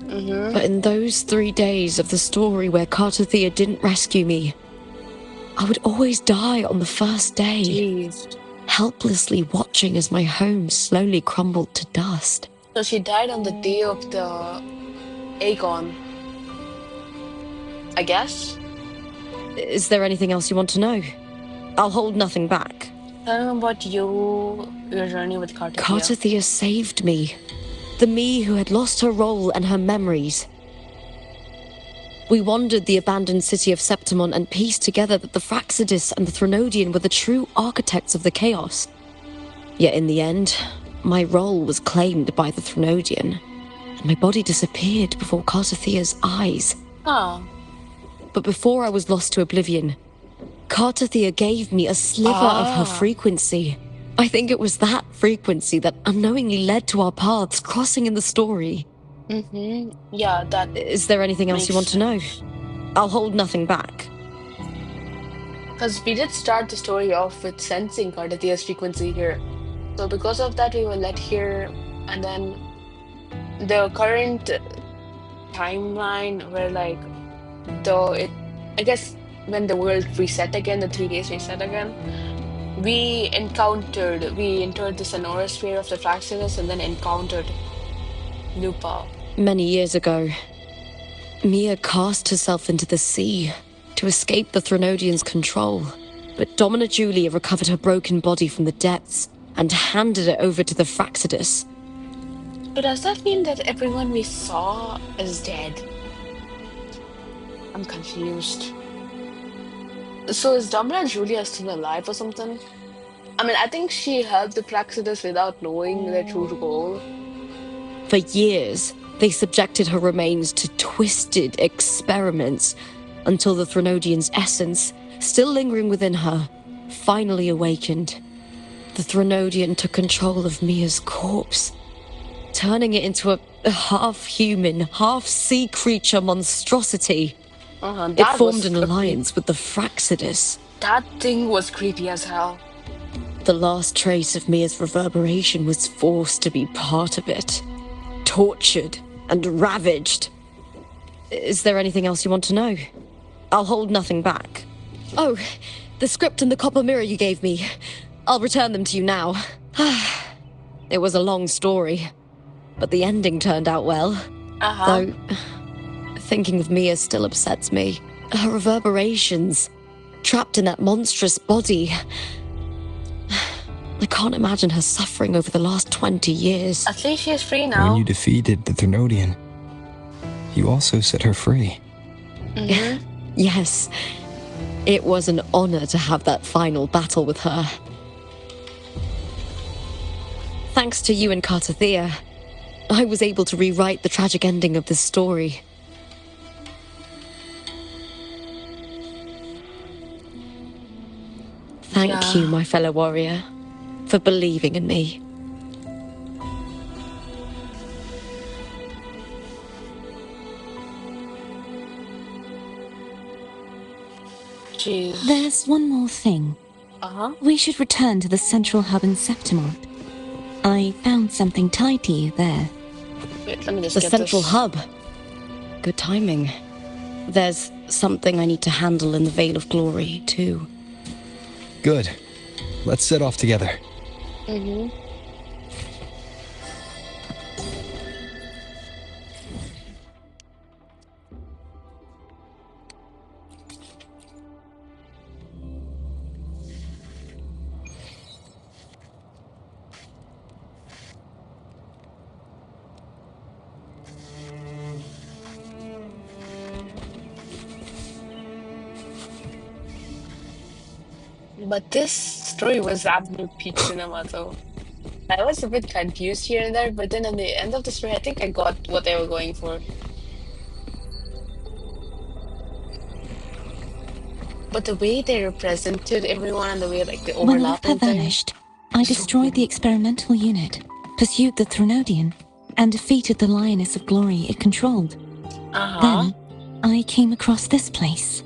But in those 3 days of the story where Karthia didn't rescue me, I would always die on the first day, Jeez. helplessly watching as my home slowly crumbled to dust. So she died on the day of the Agon, I guess? Is there anything else you want to know? I'll hold nothing back. Tell me about your journey with Karthia. Karthia saved me. The me who had lost her role and her memories. We wandered the abandoned city of Septimont and pieced together that the Fraxidus and the Trinodian were the true architects of the chaos. Yet in the end, my role was claimed by the Trinodian, and my body disappeared before Karthia's eyes. But before I was lost to oblivion, Karthia gave me a sliver of her frequency. I think it was that frequency that unknowingly led to our paths crossing in the story. Yeah, that. Is there anything else you want to know? I'll hold nothing back. Because we did start the story off with sensing Karthia's frequency here. So because of that, we were led here, and then the current timeline where like I guess when the world reset again, the 3 days reset again, we entered the Sonora sphere of the Fraxidus and then encountered Lupa. Many years ago, Mia cast herself into the sea to escape the Threnodians' control. But Domina Julia recovered her broken body from the depths and handed it over to the Fraxidus. So does that mean that everyone we saw is dead? I'm confused. So is Domina Julia still alive or something? I mean, I think she helped the Praxidus without knowing their true goal. For years, they subjected her remains to twisted experiments until the Threnodian's essence, still lingering within her, finally awakened. The Threnodian took control of Mia's corpse, turning it into a half-human, half-sea creature monstrosity. It formed an alliance with the Fraxidus. That thing was creepy as hell. The last trace of Mia's reverberation was forced to be part of it. Tortured and ravaged. Is there anything else you want to know? I'll hold nothing back. Oh, the script and the copper mirror you gave me. I'll return them to you now. It was a long story, but the ending turned out well. Though, thinking of Mia still upsets me. Her reverberations, trapped in that monstrous body. I can't imagine her suffering over the last 20 years. At least she is free now. When you defeated the Threnodian, you also set her free. Mm-hmm. Yes. It was an honor to have that final battle with her. Thanks to you and Cartathea, I was able to rewrite the tragic ending of this story. Thank you, my fellow warrior, for believing in me. Jeez. There's one more thing. We should return to the central hub in Septimont. I found something tied to you there. Wait, let me just the get central this. hub. Good timing. There's something I need to handle in the Veil of Glory, too. Good. Let's set off together. Mm-hmm. But this story was absolute peak cinema, though. I was a bit confused here and there, but then at the end of the story, I think I got what they were going for. But the way they represented everyone and the way, like, the overlapping When Lupa vanished, I destroyed the experimental unit, pursued the Threnodian, and defeated the Lioness of Glory it controlled. Then, I came across this place.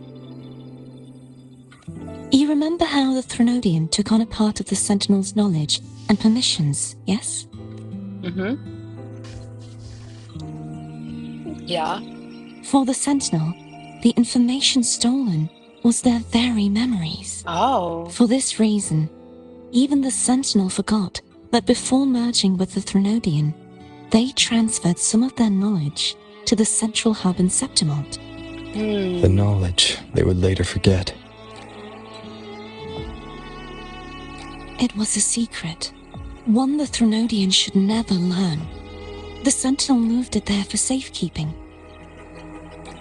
You remember how the Threnodian took on a part of the Sentinel's knowledge and permissions, yes? Mm-hmm. Yeah. For the Sentinel, the information stolen was their very memories. Oh. For this reason, even the Sentinel forgot that before merging with the Threnodian, they transferred some of their knowledge to the central hub in Septimont. The knowledge they would later forget. It was a secret, one the Threnodian should never learn. The Sentinel moved it there for safekeeping.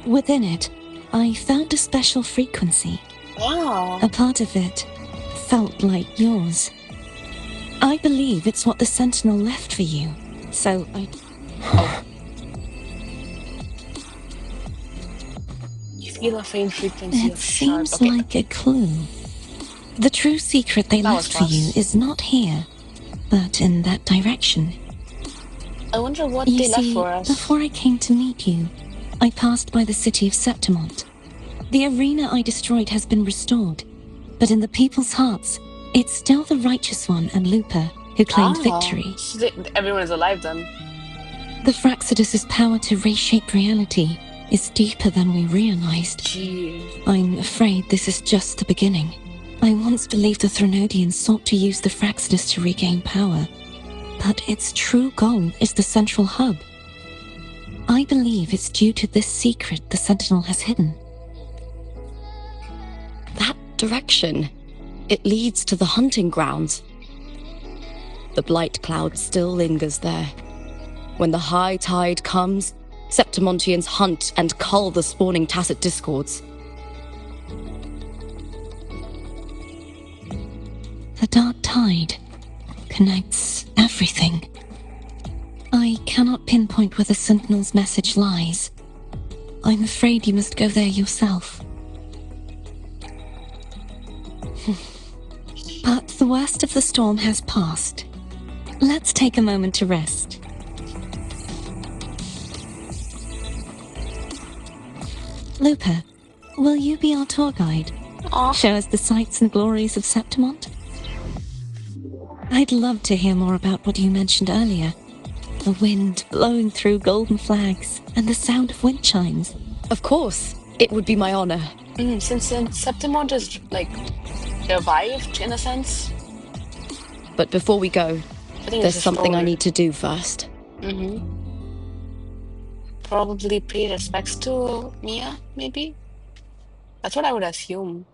Within it, I found a special frequency. Wow. A part of it felt like yours. I believe it's what the Sentinel left for you, so I... You feel a faint frequency It of sharp. seems like a clue. The true secret they left for you is not here, but in that direction. I wonder what You they see, left for us. before I came to meet you, I passed by the city of Septimont. The arena I destroyed has been restored, but in the people's hearts, it's still the Righteous One and Lupa who claimed victory. So everyone is alive then. The Fraxidus's power to reshape reality is deeper than we realized. Jeez. I'm afraid this is just the beginning. I once believed the Threnodians sought to use the Fraxidus to regain power, but its true goal is the central hub. I believe it's due to this secret the Sentinel has hidden. That direction. It leads to the hunting grounds. The blight cloud still lingers there. When the high tide comes, Septimontians hunt and cull the spawning tacit discords. The dark tide connects everything. I cannot pinpoint where the Sentinel's message lies. I'm afraid you must go there yourself. But the worst of the storm has passed. Let's take a moment to rest. Lupa, will you be our tour guide? Show us the sights and glories of Septimont? I'd love to hear more about what you mentioned earlier. The wind blowing through golden flags and the sound of wind chimes. Of course, it would be my honor. Since Septimont is like revived in a sense. But before we go, I think there's it's something I story. need to do first. Probably pay respects to Mia, maybe? That's what I would assume.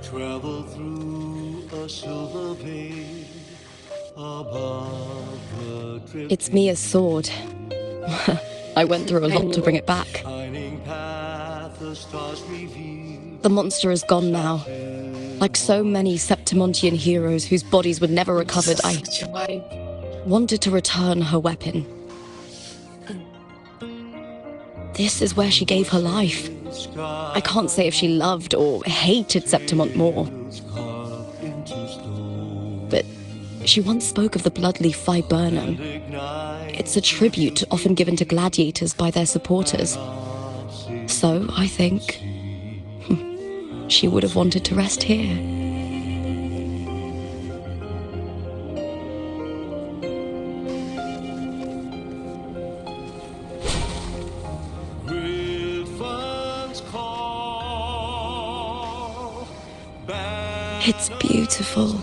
Travel through a silver veil above the It's Mia's sword. I went through a lot to bring it back. shining path, the stars reveal. The monster is gone now. Like so many Septimontian heroes whose bodies were never recovered, I Such a vibe. wanted to return her weapon. This is where she gave her life. I can't say if she loved or hated Septimont more. But she once spoke of the bloodleaf viburnum. It's a tribute often given to gladiators by their supporters. So, I think, she would have wanted to rest here. It's beautiful.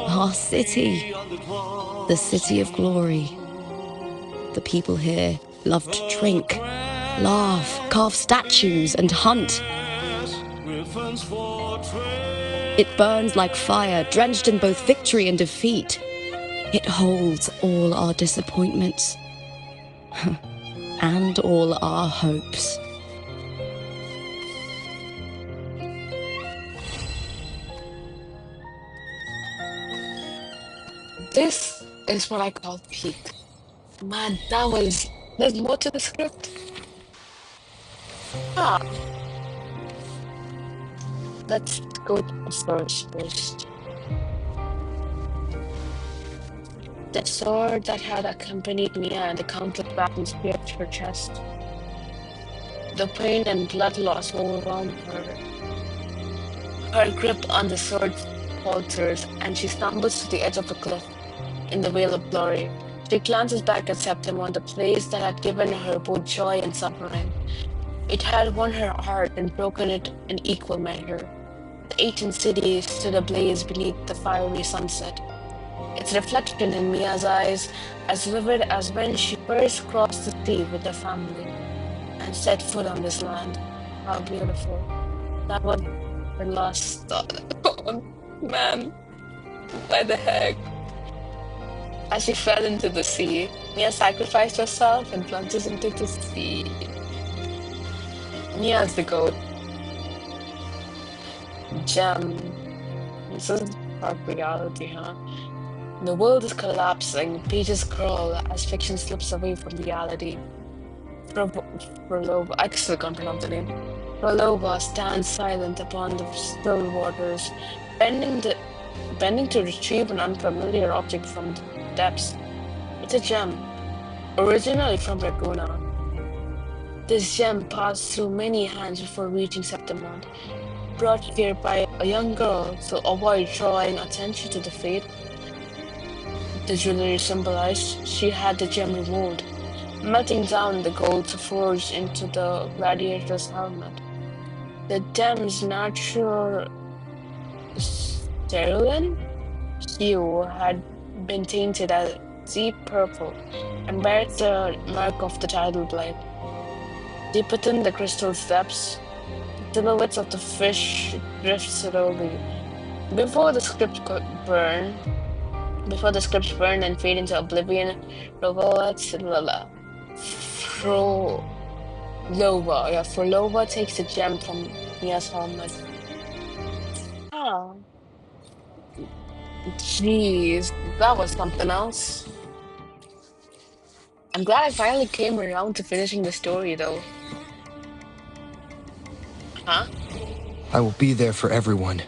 Our city, the city of glory. The people here love to drink, laugh, carve statues, and hunt. It burns like fire, drenched in both victory and defeat. It holds all our disappointments and all our hopes. This is what I call peak. Man, there's more to the script. Let's go to the source first. The sword that had accompanied Mia and the countless battles pierced her chest. The pain and blood loss overwhelmed her. Her grip on the sword falters, and she stumbles to the edge of a cliff in the veil of glory. She glances back at Septimont, the place that had given her both joy and suffering. It had won her heart and broken it in equal measure. The ancient city stood ablaze beneath the fiery sunset, its reflection in Mia's eyes as vivid as when she first crossed the sea with her family and set foot on this land. How beautiful. That was her last thought. Oh, man. Why the heck? As she fell into the sea, Mia sacrificed herself and plunges into the sea. Mia's the goat. Gem. This is dark reality, huh? The world is collapsing, pages scroll as fiction slips away from reality. Frolova, I still can't pronounce the name. Frolova stands silent upon the still waters, bending to retrieve an unfamiliar object from the depths. It's a gem, originally from Raguna. This gem passed through many hands before reaching Septimont, brought here by a young girl to avoid drawing attention to the fate the jewelry symbolized. She had the gem removed, melting down the gold to forge into the gladiator's helmet. The gem's natural cerulean hue had been tainted a deep purple and bears the mark of the tidal blade. Deep within the crystal's depths, silhouettes of the fish drift slowly. Before the script burn, Before the scripts burn and fade into oblivion, Fro Frolova takes a gem from Mia's helmet. Oh, jeez, that was something else. I'm glad I finally came around to finishing the story, though. Huh? I will be there for everyone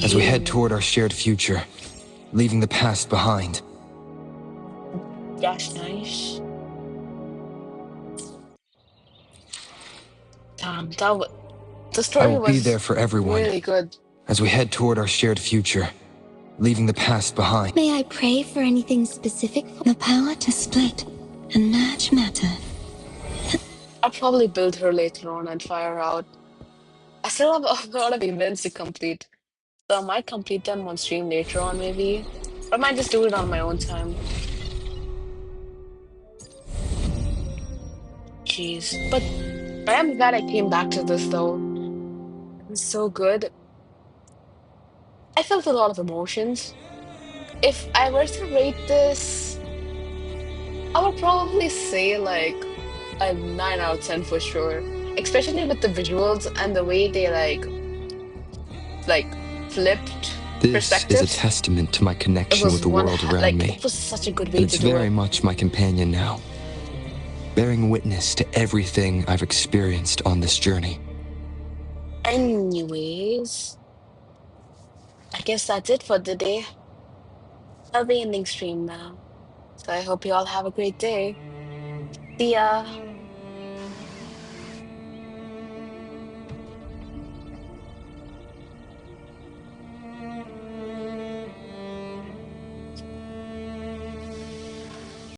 as we head Ew. toward our shared future, leaving the past behind. That's nice. Damn, the I story will be there was for everyone really good. as we head toward our shared future, leaving the past behind. May I pray for anything specific? The power to split and merge matter. I'll probably build her later on and fire her out. I still have a lot of events to complete, so I might complete them on stream later on, maybe. Or I might just do it on my own time. Jeez. But I am glad I came back to this, though. It was so good. I felt a lot of emotions. If I were to rate this, I would probably say like a 9 out of 10 for sure. Especially with the visuals and the way they like flipped This is a perspectives. testament to my It connection with was the world around me. it was such a good way And to it's do very it. much my companion now, bearing witness to everything I've experienced on this journey. Anyways, I guess that's it for the day. I'll be ending stream now. So I hope you all have a great day. See ya.